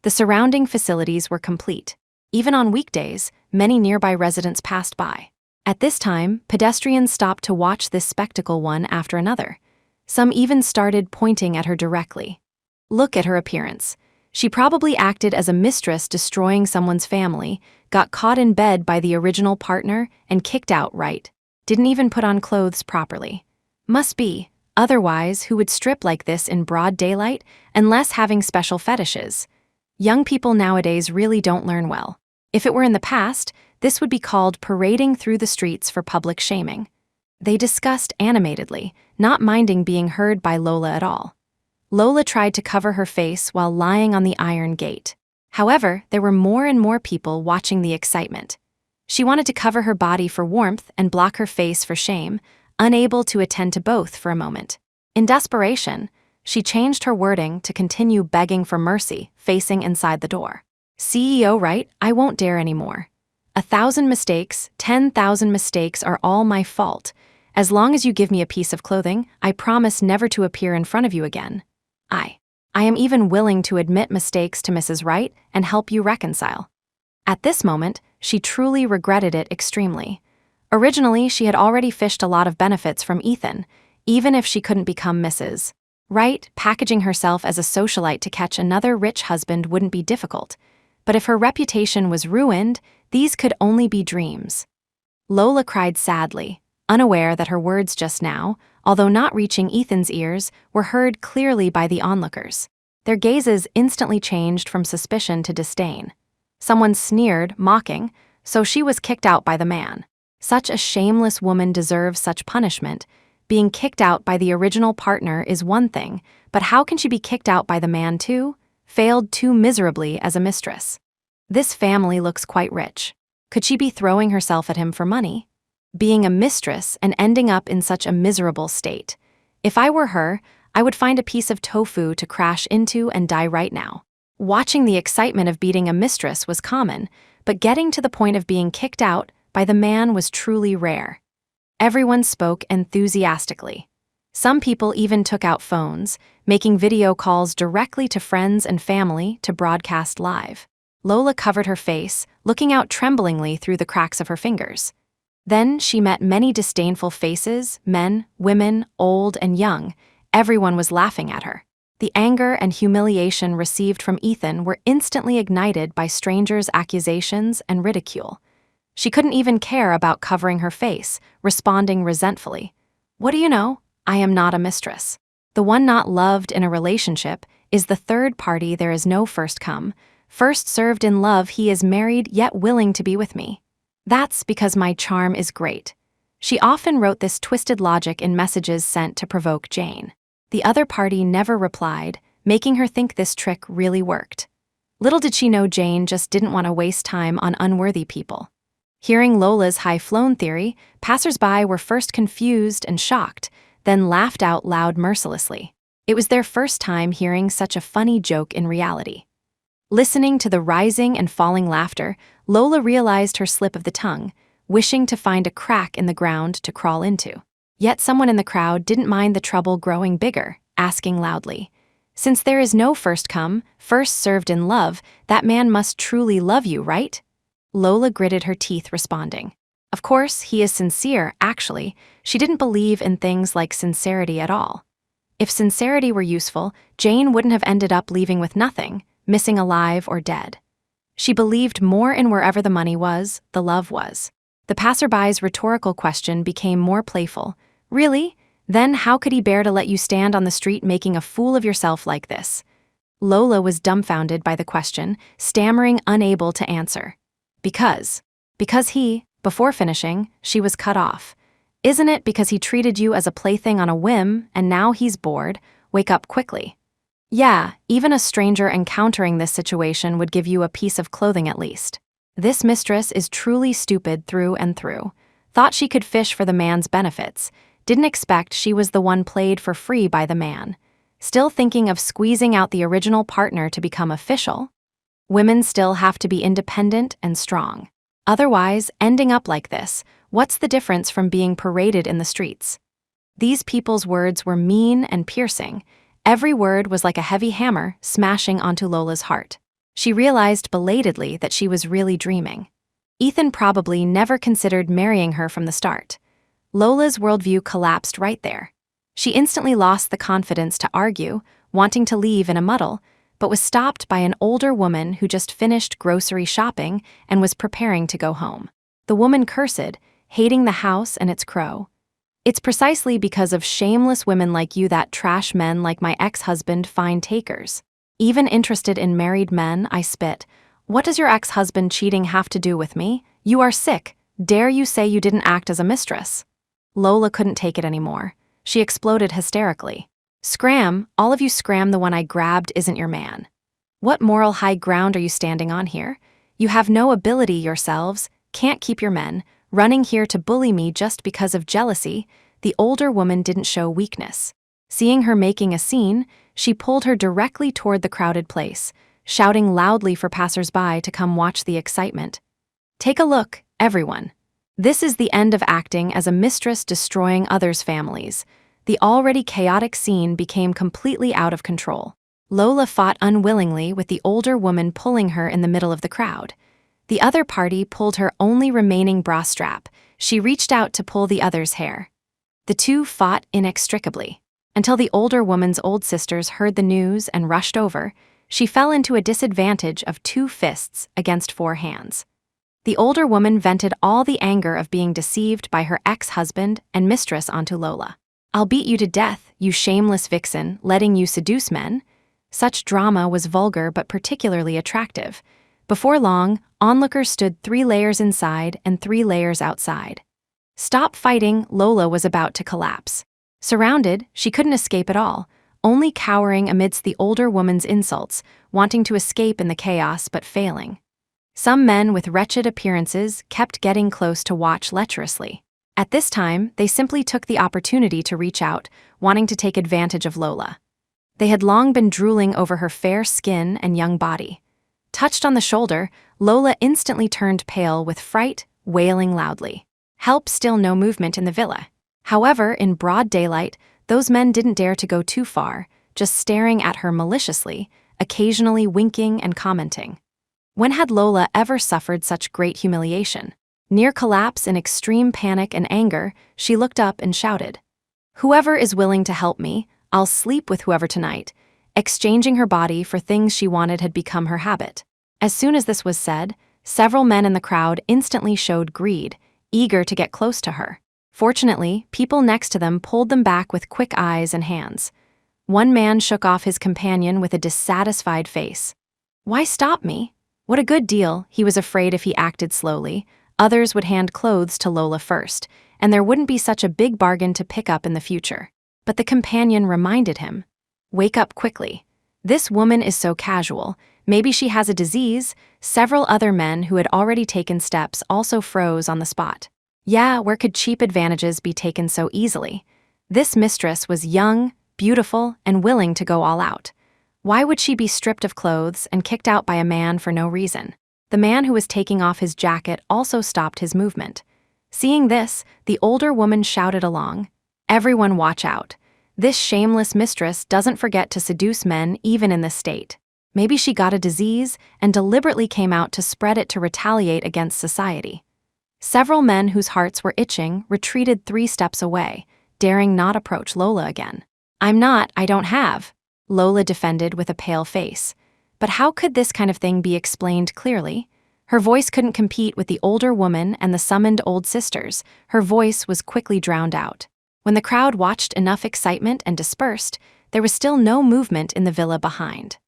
The surrounding facilities were complete. Even on weekdays, many nearby residents passed by. At this time, pedestrians stopped to watch this spectacle one after another. Some even started pointing at her directly. Look at her appearance. She probably acted as a mistress destroying someone's family, got caught in bed by the original partner, and kicked out right. Didn't even put on clothes properly. Must be. Otherwise, who would strip like this in broad daylight, unless having special fetishes? Young people nowadays really don't learn well. If it were in the past, this would be called parading through the streets for public shaming. They discussed animatedly, not minding being heard by Lola at all. Lola tried to cover her face while lying on the iron gate. However, there were more and more people watching the excitement. She wanted to cover her body for warmth and block her face for shame, unable to attend to both for a moment. In desperation, she changed her wording to continue begging for mercy, facing inside the door. CEO Wright, I won't dare anymore. 1,000 mistakes, 10,000 mistakes are all my fault. As long as you give me a piece of clothing, I promise never to appear in front of you again. I am even willing to admit mistakes to Mrs. Wright and help you reconcile. At this moment, she truly regretted it extremely. Originally, she had already fished a lot of benefits from Ethan, even if she couldn't become Mrs. Wright. Packaging herself as a socialite to catch another rich husband wouldn't be difficult. But if her reputation was ruined, these could only be dreams. Lola cried sadly, unaware that her words just now, although not reaching Ethan's ears, were heard clearly by the onlookers. Their gazes instantly changed from suspicion to disdain. Someone sneered, mocking, so she was kicked out by the man. Such a shameless woman deserves such punishment. Being kicked out by the original partner is one thing, but how can she be kicked out by the man too? Failed too miserably as a mistress. This family looks quite rich. Could she be throwing herself at him for money? Being a mistress and ending up in such a miserable state. If I were her, I would find a piece of tofu to crash into and die right now. Watching the excitement of beating a mistress was common, but getting to the point of being kicked out by the man was truly rare. Everyone spoke enthusiastically. Some people even took out phones, making video calls directly to friends and family to broadcast live. Lola covered her face, looking out tremblingly through the cracks of her fingers. Then she met many disdainful faces, men, women, old and young. Everyone was laughing at her. The anger and humiliation received from Ethan were instantly ignited by strangers' accusations and ridicule. She couldn't even care about covering her face, responding resentfully. What do you know? I am not a mistress. The one not loved in a relationship is the third party. There is no first come. First served in love, he is married yet willing to be with me. That's because my charm is great. She often wrote this twisted logic in messages sent to provoke Jane. The other party never replied, making her think this trick really worked. Little did she know Jane just didn't want to waste time on unworthy people. Hearing Lola's high-flown theory, passers-by were first confused and shocked, then laughed out loud mercilessly. It was their first time hearing such a funny joke in reality. Listening to the rising and falling laughter, Lola realized her slip of the tongue, wishing to find a crack in the ground to crawl into. Yet someone in the crowd didn't mind the trouble growing bigger, asking loudly, "Since there is no first come, first served in love, that man must truly love you, right?" Lola gritted her teeth, responding, "Of course, he is sincere, actually." She didn't believe in things like sincerity at all. If sincerity were useful, Jane wouldn't have ended up leaving with nothing, missing alive or dead. She believed more in wherever the money was, the love was. The passerby's rhetorical question became more playful. "Really? Then how could he bear to let you stand on the street making a fool of yourself like this?" Lola was dumbfounded by the question, stammering, unable to answer. Because he, before finishing, she was cut off. "Isn't it because he treated you as a plaything on a whim, and now he's bored? Wake up quickly." Yeah, even a stranger encountering this situation would give you a piece of clothing at least. This mistress is truly stupid through and through. Thought she could fish for the man's benefits. Didn't expect she was the one played for free by the man. Still thinking of squeezing out the original partner to become official? Women still have to be independent and strong. Otherwise, ending up like this, what's the difference from being paraded in the streets? These people's words were mean and piercing. Every word was like a heavy hammer smashing onto Lola's heart. She realized belatedly that she was really dreaming. Ethan probably never considered marrying her from the start. Lola's worldview collapsed right there. She instantly lost the confidence to argue, wanting to leave in a muddle, but was stopped by an older woman who just finished grocery shopping and was preparing to go home. The woman cursed, hating the house and its crow. "It's precisely because of shameless women like you that trash men like my ex-husband find takers. Even interested in married men, I spit. What does your ex-husband cheating have to do with me? You are sick. Dare you say you didn't act as a mistress?" Lola couldn't take it anymore. She exploded hysterically. "Scram, all of you scram, the one I grabbed isn't your man. What moral high ground are you standing on here? You have no ability yourselves, can't keep your men, running here to bully me just because of jealousy." The older woman didn't show weakness. Seeing her making a scene, she pulled her directly toward the crowded place, shouting loudly for passers-by to come watch the excitement. "Take a look, everyone. This is the end of acting as a mistress destroying others' families." The already chaotic scene became completely out of control. Lola fought unwillingly with the older woman pulling her in the middle of the crowd. The other party pulled her only remaining bra strap. She reached out to pull the other's hair. The two fought inextricably. Until the older woman's old sisters heard the news and rushed over, she fell into a disadvantage of 2 fists against 4 hands. The older woman vented all the anger of being deceived by her ex-husband and mistress onto Lola. "I'll beat you to death, you shameless vixen, letting you seduce men." Such drama was vulgar but particularly attractive. Before long, onlookers stood 3 layers inside and 3 layers outside. "Stop fighting," Lola was about to collapse. Surrounded, she couldn't escape at all, only cowering amidst the older woman's insults, wanting to escape in the chaos but failing. Some men with wretched appearances kept getting close to watch lecherously. At this time, they simply took the opportunity to reach out, wanting to take advantage of Lola. They had long been drooling over her fair skin and young body. Touched on the shoulder, Lola instantly turned pale with fright, wailing loudly. Help, still no movement in the villa. However, in broad daylight, those men didn't dare to go too far, just staring at her maliciously, occasionally winking and commenting. When had Lola ever suffered such great humiliation? Near collapse in extreme panic and anger, she looked up and shouted, "Whoever is willing to help me, I'll sleep with whoever tonight." Exchanging her body for things she wanted had become her habit. As soon as this was said, several men in the crowd instantly showed greed, eager to get close to her. Fortunately, people next to them pulled them back with quick eyes and hands. One man shook off his companion with a dissatisfied face. "Why stop me? What a good deal." He was afraid if he acted slowly, others would hand clothes to Lola first, and there wouldn't be such a big bargain to pick up in the future. But the companion reminded him, "Wake up quickly. This woman is so casual. Maybe she has a disease." Several other men who had already taken steps also froze on the spot. Yeah, where could cheap advantages be taken so easily? This mistress was young, beautiful, and willing to go all out. Why would she be stripped of clothes and kicked out by a man for no reason? The man who was taking off his jacket also stopped his movement. Seeing this, the older woman shouted along, "Everyone watch out. This shameless mistress doesn't forget to seduce men even in this state. Maybe she got a disease and deliberately came out to spread it to retaliate against society." Several men whose hearts were itching retreated 3 steps away, daring not approach Lola again. I don't have," Lola defended with a pale face. But how could this kind of thing be explained clearly? Her voice couldn't compete with the older woman and the summoned old sisters. Her voice was quickly drowned out. When the crowd watched enough excitement and dispersed, there was still no movement in the villa behind.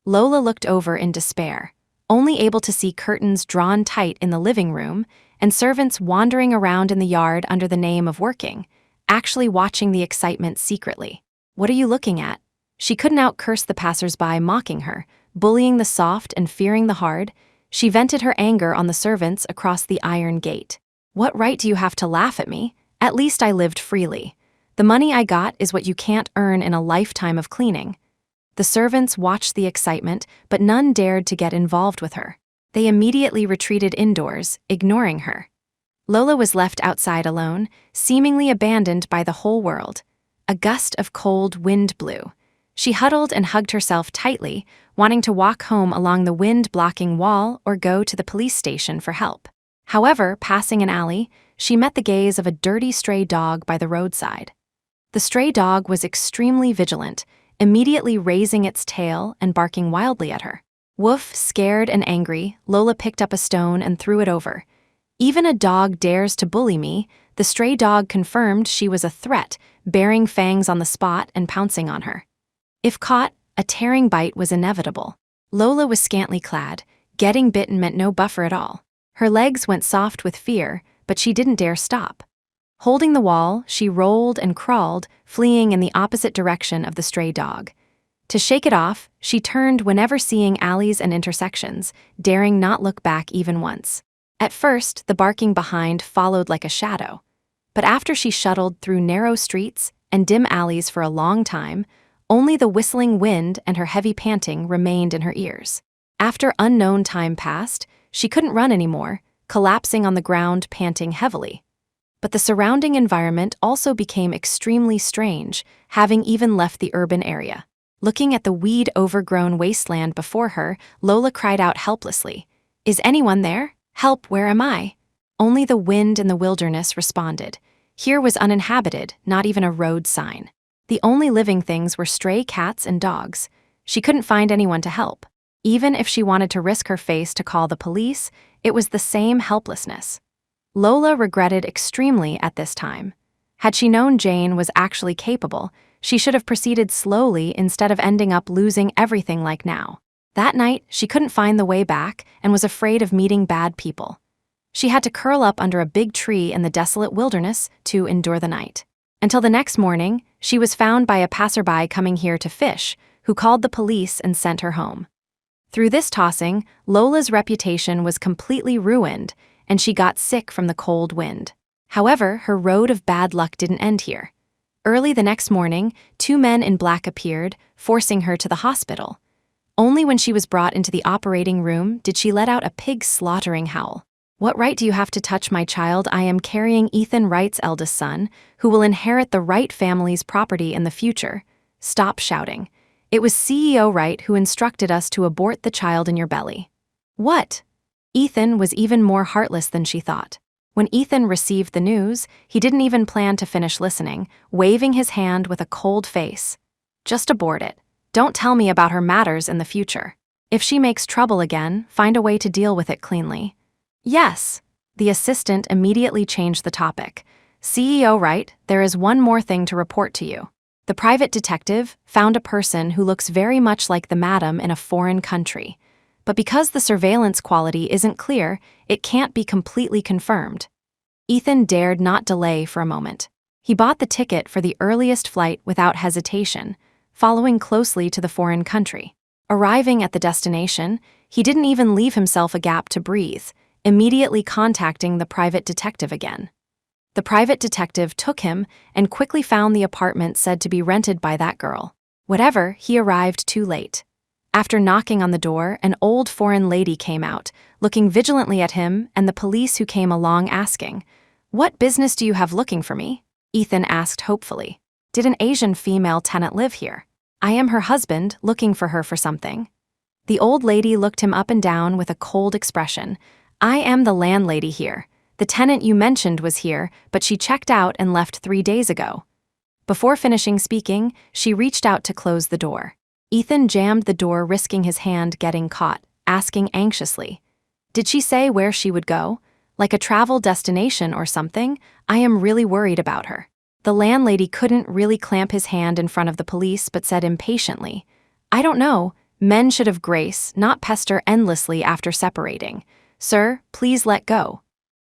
Lola looked over in despair, only able to see curtains drawn tight in the living room and servants wandering around in the yard under the name of working, actually watching the excitement secretly. "What are you looking at?" She couldn't out-curse the passers-by mocking her, bullying the soft and fearing the hard. She vented her anger on the servants across the iron gate. "What right do you have to laugh at me? At least I lived freely. The money I got is what you can't earn in a lifetime of cleaning." The servants watched the excitement, but none dared to get involved with her. They immediately retreated indoors, ignoring her. Lola was left outside alone, seemingly abandoned by the whole world. A gust of cold wind blew. She huddled and hugged herself tightly, wanting to walk home along the wind-blocking wall or go to the police station for help. However, passing an alley, she met the gaze of a dirty stray dog by the roadside. The stray dog was extremely vigilant, immediately raising its tail and barking wildly at her. Woof, scared and angry, Lola picked up a stone and threw it over. "Even a dog dares to bully me." The stray dog confirmed she was a threat, baring fangs on the spot and pouncing on her. If caught, a tearing bite was inevitable. Lola was scantily clad. Getting bitten meant no buffer at all. Her legs went soft with fear, but she didn't dare stop. Holding the wall, she rolled and crawled, fleeing in the opposite direction of the stray dog. To shake it off, she turned whenever seeing alleys and intersections, daring not look back even once. At first, the barking behind followed like a shadow. But after she shuttled through narrow streets and dim alleys for a long time, only the whistling wind and her heavy panting remained in her ears. After unknown time passed, she couldn't run anymore, collapsing on the ground, panting heavily. But the surrounding environment also became extremely strange, having even left the urban area. Looking at the weed-overgrown wasteland before her, Lola cried out helplessly, "Is anyone there? Help, where am I?" Only the wind and the wilderness responded. Here was uninhabited, not even a road sign. The only living things were stray cats and dogs. She couldn't find anyone to help. Even if she wanted to risk her face to call the police, it was the same helplessness. Lola regretted extremely at this time. Had she known Jane was actually capable, She should have proceeded slowly instead of ending up losing everything like now. That night, she couldn't find the way back and was afraid of meeting bad people. She had to curl up under a big tree in the desolate wilderness to endure the night. Until the next morning, she was found by a passerby coming here to fish, who called the police and sent her home. Through this tossing, Lola's reputation was completely ruined, and she got sick from the cold wind. However, her road of bad luck didn't end here. Early the next morning, 2 men in black appeared, forcing her to the hospital. Only when she was brought into the operating room did she let out a pig-slaughtering howl. "What right do you have to touch my child? I am carrying Ethan Wright's eldest son, who will inherit the Wright family's property in the future. Stop shouting. It was CEO Wright who instructed us to abort the child in your belly." What? Ethan was even more heartless than she thought. When Ethan received the news, he didn't even plan to finish listening, waving his hand with a cold face. "Just abort it. Don't tell me about her matters in the future. If she makes trouble again, find a way to deal with it cleanly." "Yes." The assistant immediately changed the topic. "CEO Wright, there is one more thing to report to you. The private detective found a person who looks very much like the madam in a foreign country. But because the surveillance quality isn't clear, it can't be completely confirmed." Ethan dared not delay for a moment. He bought the ticket for the earliest flight without hesitation, following closely to the foreign country. Arriving at the destination, he didn't even leave himself a gap to breathe, immediately contacting the private detective again. The private detective took him and quickly found the apartment said to be rented by that girl. Whatever, he arrived too late. After knocking on the door, an old foreign lady came out, looking vigilantly at him and the police who came along asking, "What business do you have looking for me?" Ethan asked hopefully. "Did an Asian female tenant live here? I am her husband, looking for her for something." The old lady looked him up and down with a cold expression. "I am the landlady here. The tenant you mentioned was here, but she checked out and left 3 days ago." Before finishing speaking, she reached out to close the door. Ethan jammed the door, risking his hand getting caught, asking anxiously, "Did she say where she would go? Like a travel destination or something? I am really worried about her." The landlady couldn't really clamp his hand in front of the police but said impatiently, "I don't know. Men should have grace, not pester endlessly after separating. Sir, please let go."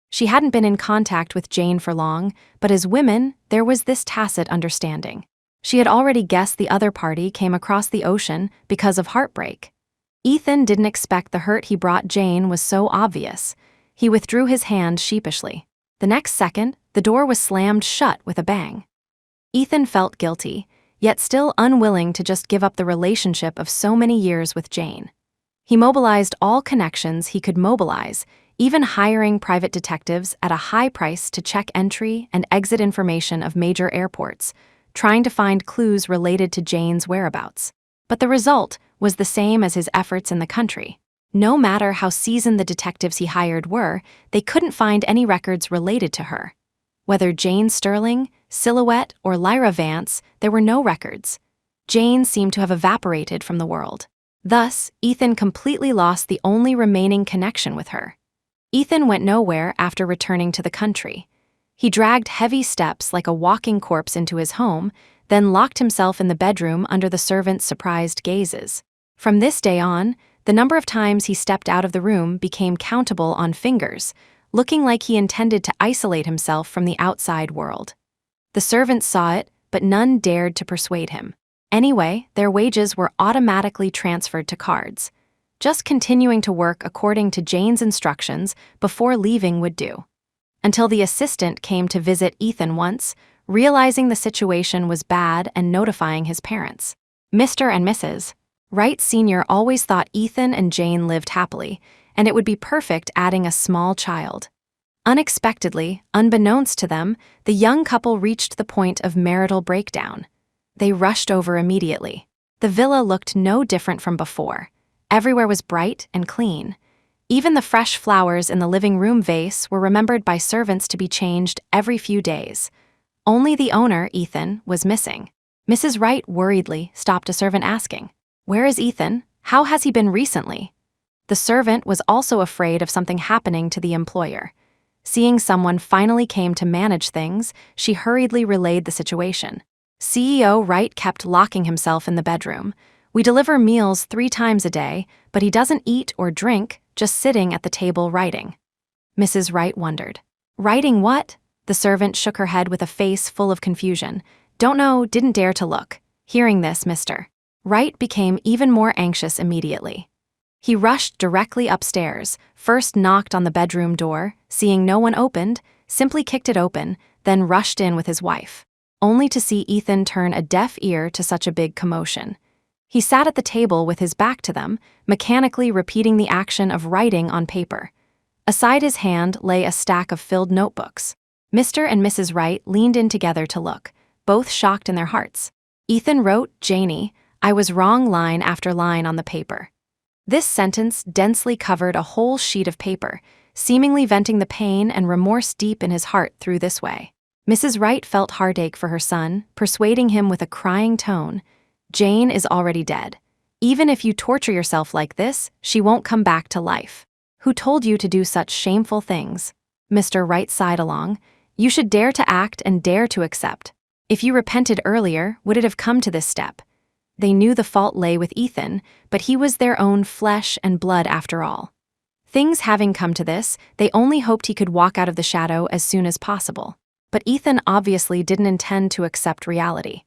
She hadn't been in contact with Jane for long, but as women, there was this tacit understanding. She had already guessed the other party came across the ocean because of heartbreak. Ethan didn't expect the hurt he brought Jane was so obvious. He withdrew his hand sheepishly. The next second, the door was slammed shut with a bang. Ethan felt guilty, yet still unwilling to just give up the relationship of so many years with Jane. He mobilized all connections he could mobilize, even hiring private detectives at a high price to check entry and exit information of major airports, trying to find clues related to Jane's whereabouts. But the result was the same as his efforts in the country. No matter how seasoned the detectives he hired were, they couldn't find any records related to her. Whether Jane Sterling, Silhouette, or Lyra Vance, there were no records. Jane seemed to have evaporated from the world. Thus, Ethan completely lost the only remaining connection with her. Ethan went nowhere after returning to the country. He dragged heavy steps like a walking corpse into his home, then locked himself in the bedroom under the servants' surprised gazes. From this day on, the number of times he stepped out of the room became countable on fingers, looking like he intended to isolate himself from the outside world. The servants saw it, but none dared to persuade him. Anyway, their wages were automatically transferred to cards. Just continuing to work according to Jane's instructions before leaving would do. Until the assistant came to visit Ethan once, realizing the situation was bad and notifying his parents. Mr. and Mrs. Wright Sr. always thought Ethan and Jane lived happily, and it would be perfect adding a small child. Unexpectedly, unbeknownst to them, the young couple reached the point of marital breakdown. They rushed over immediately. The villa looked no different from before. Everywhere was bright and clean. Even the fresh flowers in the living room vase were remembered by servants to be changed every few days. Only the owner, Ethan, was missing. Mrs. Wright worriedly stopped a servant asking, "Where is Ethan? How has he been recently?" The servant was also afraid of something happening to the employer. Seeing someone finally came to manage things, she hurriedly relayed the situation. CEO Wright kept locking himself in the bedroom. We deliver meals 3 times a day, but he doesn't eat or drink, just sitting at the table writing. Mrs. Wright wondered. Writing what? The servant shook her head with a face full of confusion. Don't know, didn't dare to look. Hearing this, Mr. Wright became even more anxious immediately. He rushed directly upstairs, first knocked on the bedroom door, seeing no one opened, simply kicked it open, then rushed in with his wife, only to see Ethan turn a deaf ear to such a big commotion. He sat at the table with his back to them, mechanically repeating the action of writing on paper. Aside his hand lay a stack of filled notebooks. Mr. and Mrs. Wright leaned in together to look, both shocked in their hearts. Ethan wrote, Janie, I was wrong line after line on the paper. This sentence densely covered a whole sheet of paper, seemingly venting the pain and remorse deep in his heart through this way. Mrs. Wright felt heartache for her son, persuading him with a crying tone, Jane is already dead. Even if you torture yourself like this, she won't come back to life. Who told you to do such shameful things? Mr. Wright sighed along. You should dare to act and dare to accept. If you repented earlier, would it have come to this step? They knew the fault lay with Ethan, but he was their own flesh and blood after all. Things having come to this, they only hoped he could walk out of the shadow as soon as possible. But Ethan obviously didn't intend to accept reality.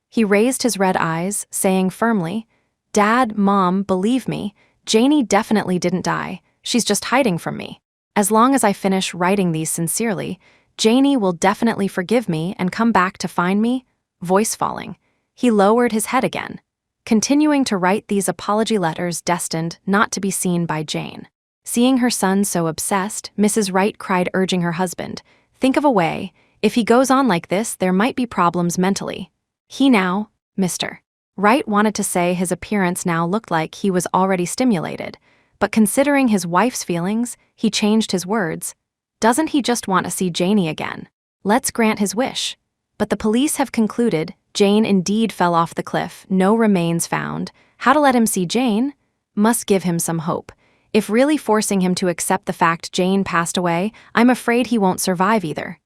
He raised his red eyes, saying firmly, Dad, Mom, believe me, Janie definitely didn't die. She's just hiding from me. As long as I finish writing these sincerely, Janie will definitely forgive me and come back to find me. Voice falling, he lowered his head again, continuing to write these apology letters destined not to be seen by Jane. Seeing her son so obsessed, Mrs. Wright cried, urging her husband, think of a way. If he goes on like this, there might be problems mentally. He now, Mr. Wright wanted to say his appearance now looked like he was already stimulated, but considering his wife's feelings, he changed his words. Doesn't he just want to see Janie again? Let's grant his wish. But the police have concluded Jane indeed fell off the cliff, no remains found. How to let him see Jane? Must give him some hope. If really forcing him to accept the fact Jane passed away, I'm afraid he won't survive either.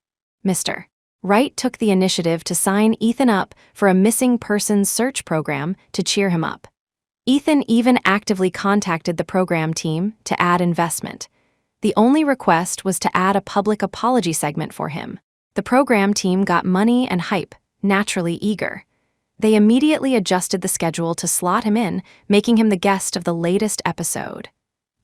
Mr. Wright took the initiative to sign Ethan up for a missing persons search program to cheer him up. Ethan even actively contacted the program team to add investment. The only request was to add a public apology segment for him. The program team got money and hype, naturally eager. They immediately adjusted the schedule to slot him in, making him the guest of the latest episode.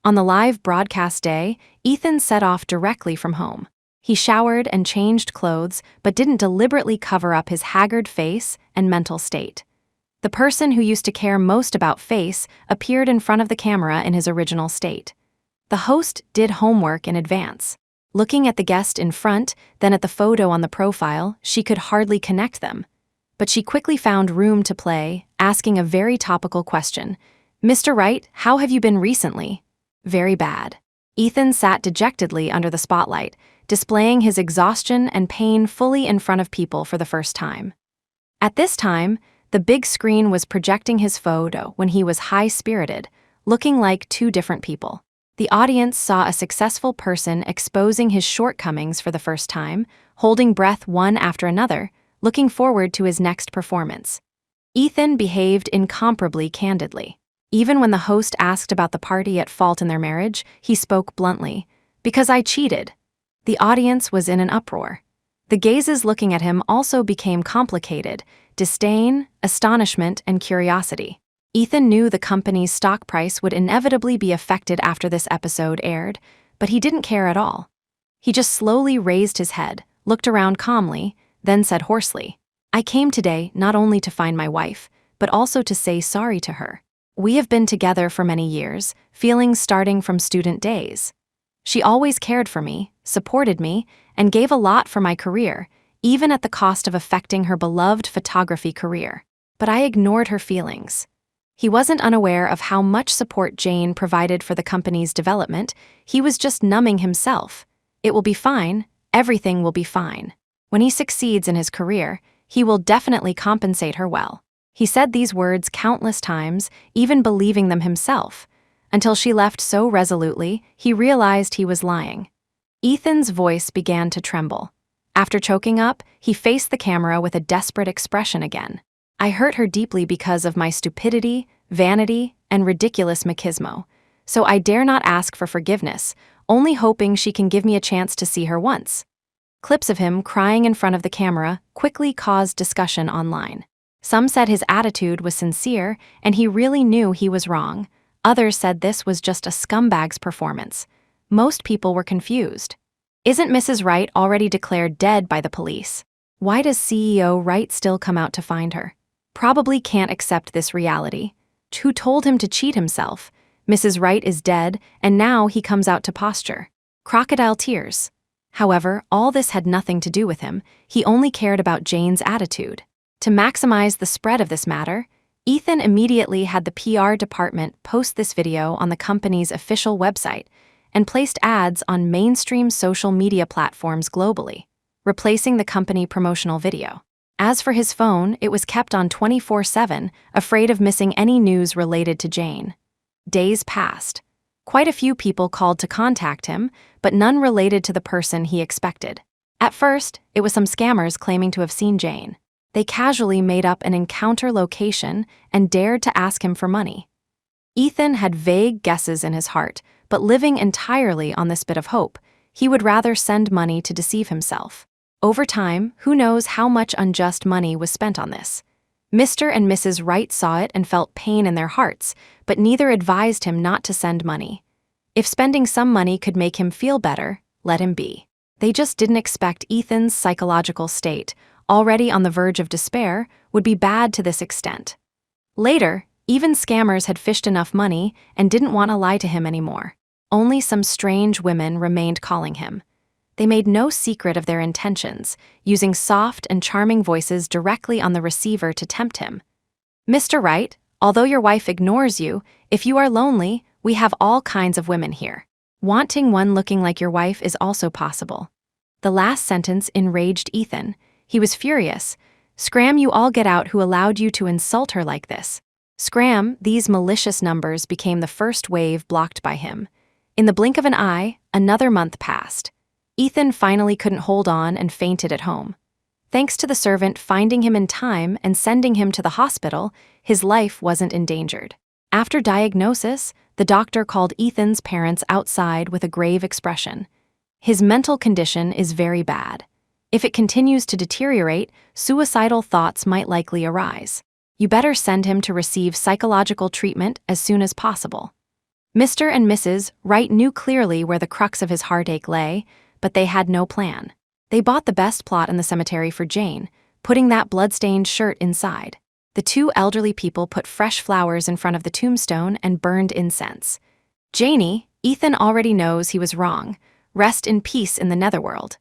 On the live broadcast day, Ethan set off directly from home. He showered and changed clothes, but didn't deliberately cover up his haggard face and mental state. The person who used to care most about face appeared in front of the camera in his original state. The host did homework in advance. Looking at the guest in front, then at the photo on the profile, she could hardly connect them. But she quickly found room to play, asking a very topical question. Mr. Wright, how have you been recently? Very bad. Ethan sat dejectedly under the spotlight, displaying his exhaustion and pain fully in front of people for the first time. At this time, the big screen was projecting his photo when he was high-spirited, looking like 2 different people. The audience saw a successful person exposing his shortcomings for the first time, holding breath one after another, looking forward to his next performance. Ethan behaved incomparably candidly. Even when the host asked about the party at fault in their marriage, he spoke bluntly, "Because I cheated." The audience was in an uproar. The gazes looking at him also became complicated, disdain, astonishment, and curiosity. Ethan knew the company's stock price would inevitably be affected after this episode aired, but he didn't care at all. He just slowly raised his head, looked around calmly, then said hoarsely, "I came today not only to find my wife, but also to say sorry to her. We have been together for many years, feelings starting from student days. She always cared for me, supported me, and gave a lot for my career, even at the cost of affecting her beloved photography career. But I ignored her feelings." He wasn't unaware of how much support Jane provided for the company's development. He was just numbing himself. It will be fine. Everything will be fine. When he succeeds in his career, he will definitely compensate her well. He said these words countless times, even believing them himself, until she left so resolutely he realized he was lying. Ethan's voice began to tremble. After choking up, he faced the camera with a desperate expression again. I hurt her deeply because of my stupidity, vanity, and ridiculous machismo. So I dare not ask for forgiveness, only hoping she can give me a chance to see her once. Clips of him crying in front of the camera quickly caused discussion online. Some said his attitude was sincere and he really knew he was wrong. Others said this was just a scumbag's performance. Most people were confused. Isn't Mrs. Wright already declared dead by the police? Why does CEO Wright still come out to find her? Probably can't accept this reality. Who told him to cheat himself? Mrs. Wright is dead, and now he comes out to posture. Crocodile tears. However, all this had nothing to do with him. He only cared about Jane's attitude. To maximize the spread of this matter, Ethan immediately had the PR department post this video on the company's official website and placed ads on mainstream social media platforms globally, replacing the company promotional video. As for his phone, it was kept on 24/7, afraid of missing any news related to Jane. Days passed. Quite a few people called to contact him, but none related to the person he expected. At first, it was some scammers claiming to have seen Jane. They casually made up an encounter location and dared to ask him for money. Ethan had vague guesses in his heart, but living entirely on this bit of hope, he would rather send money to deceive himself. Over time, who knows how much unjust money was spent on this. Mr. and Mrs. Wright saw it and felt pain in their hearts, but neither advised him not to send money. If spending some money could make him feel better, let him be. They just didn't expect Ethan's psychological state, already on the verge of despair, would be bad to this extent. Later, even scammers had fished enough money and didn't want to lie to him anymore. Only some strange women remained calling him. They made no secret of their intentions, using soft and charming voices directly on the receiver to tempt him. Mr. Wright, although your wife ignores you, if you are lonely, we have all kinds of women here. Wanting one looking like your wife is also possible. The last sentence enraged Ethan. He was furious. Scram, you all get out who allowed you to insult her like this. Scram, these malicious numbers became the first wave blocked by him. In the blink of an eye, another month passed. Ethan finally couldn't hold on and fainted at home. Thanks to the servant finding him in time and sending him to the hospital, his life wasn't endangered. After diagnosis, the doctor called Ethan's parents outside with a grave expression. His mental condition is very bad. If it continues to deteriorate, suicidal thoughts might likely arise. You better send him to receive psychological treatment as soon as possible. Mr. and Mrs. Wright knew clearly where the crux of his heartache lay, but they had no plan. They bought the best plot in the cemetery for Jane, putting that bloodstained shirt inside. The two elderly people put fresh flowers in front of the tombstone and burned incense. Janie, Ethan already knows he was wrong. Rest in peace in the netherworld.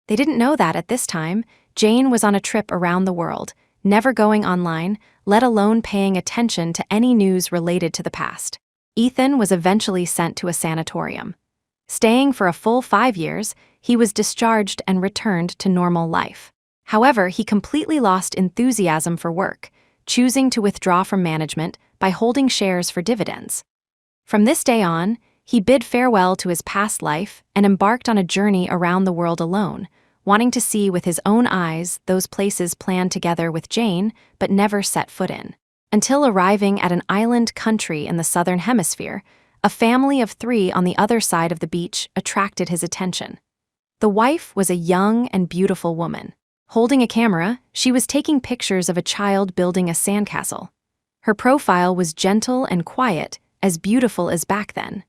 They didn't know that at this time, Jane was on a trip around the world, never going online, let alone paying attention to any news related to the past. Ethan was eventually sent to a sanatorium. Staying for a full 5 years, he was discharged and returned to normal life. However, he completely lost enthusiasm for work, choosing to withdraw from management by holding shares for dividends. From this day on, he bid farewell to his past life and embarked on a journey around the world alone, wanting to see with his own eyes those places planned together with Jane but never set foot in. Until arriving at an island country in the southern hemisphere, a family of 3 on the other side of the beach attracted his attention. The wife was a young and beautiful woman. Holding a camera, she was taking pictures of a child building a sandcastle. Her profile was gentle and quiet, as beautiful as back then.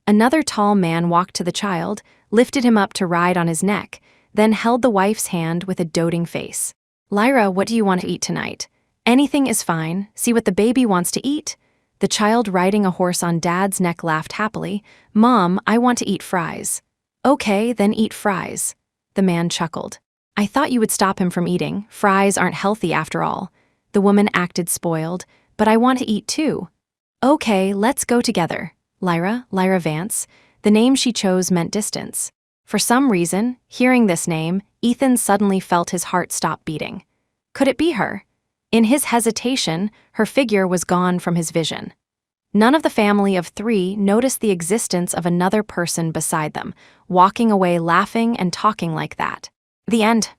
Another tall man walked to the child, lifted him up to ride on his neck, then held the wife's hand with a doting face. "Lyra, what do you want to eat tonight?" "Anything is fine. See what the baby wants to eat." The child riding a horse on Dad's neck laughed happily. "Mom, I want to eat fries." "Okay, then eat fries." The man chuckled. "I thought you would stop him from eating. Fries aren't healthy after all." The woman acted spoiled. "But I want to eat too." "Okay, let's go together." Lyra Vance. The name she chose meant distance. For some reason, hearing this name, Ethan suddenly felt his heart stop beating. Could it be her? In his hesitation, her figure was gone from his vision. None of the family of 3 noticed the existence of another person beside them, walking away laughing and talking like that. The end.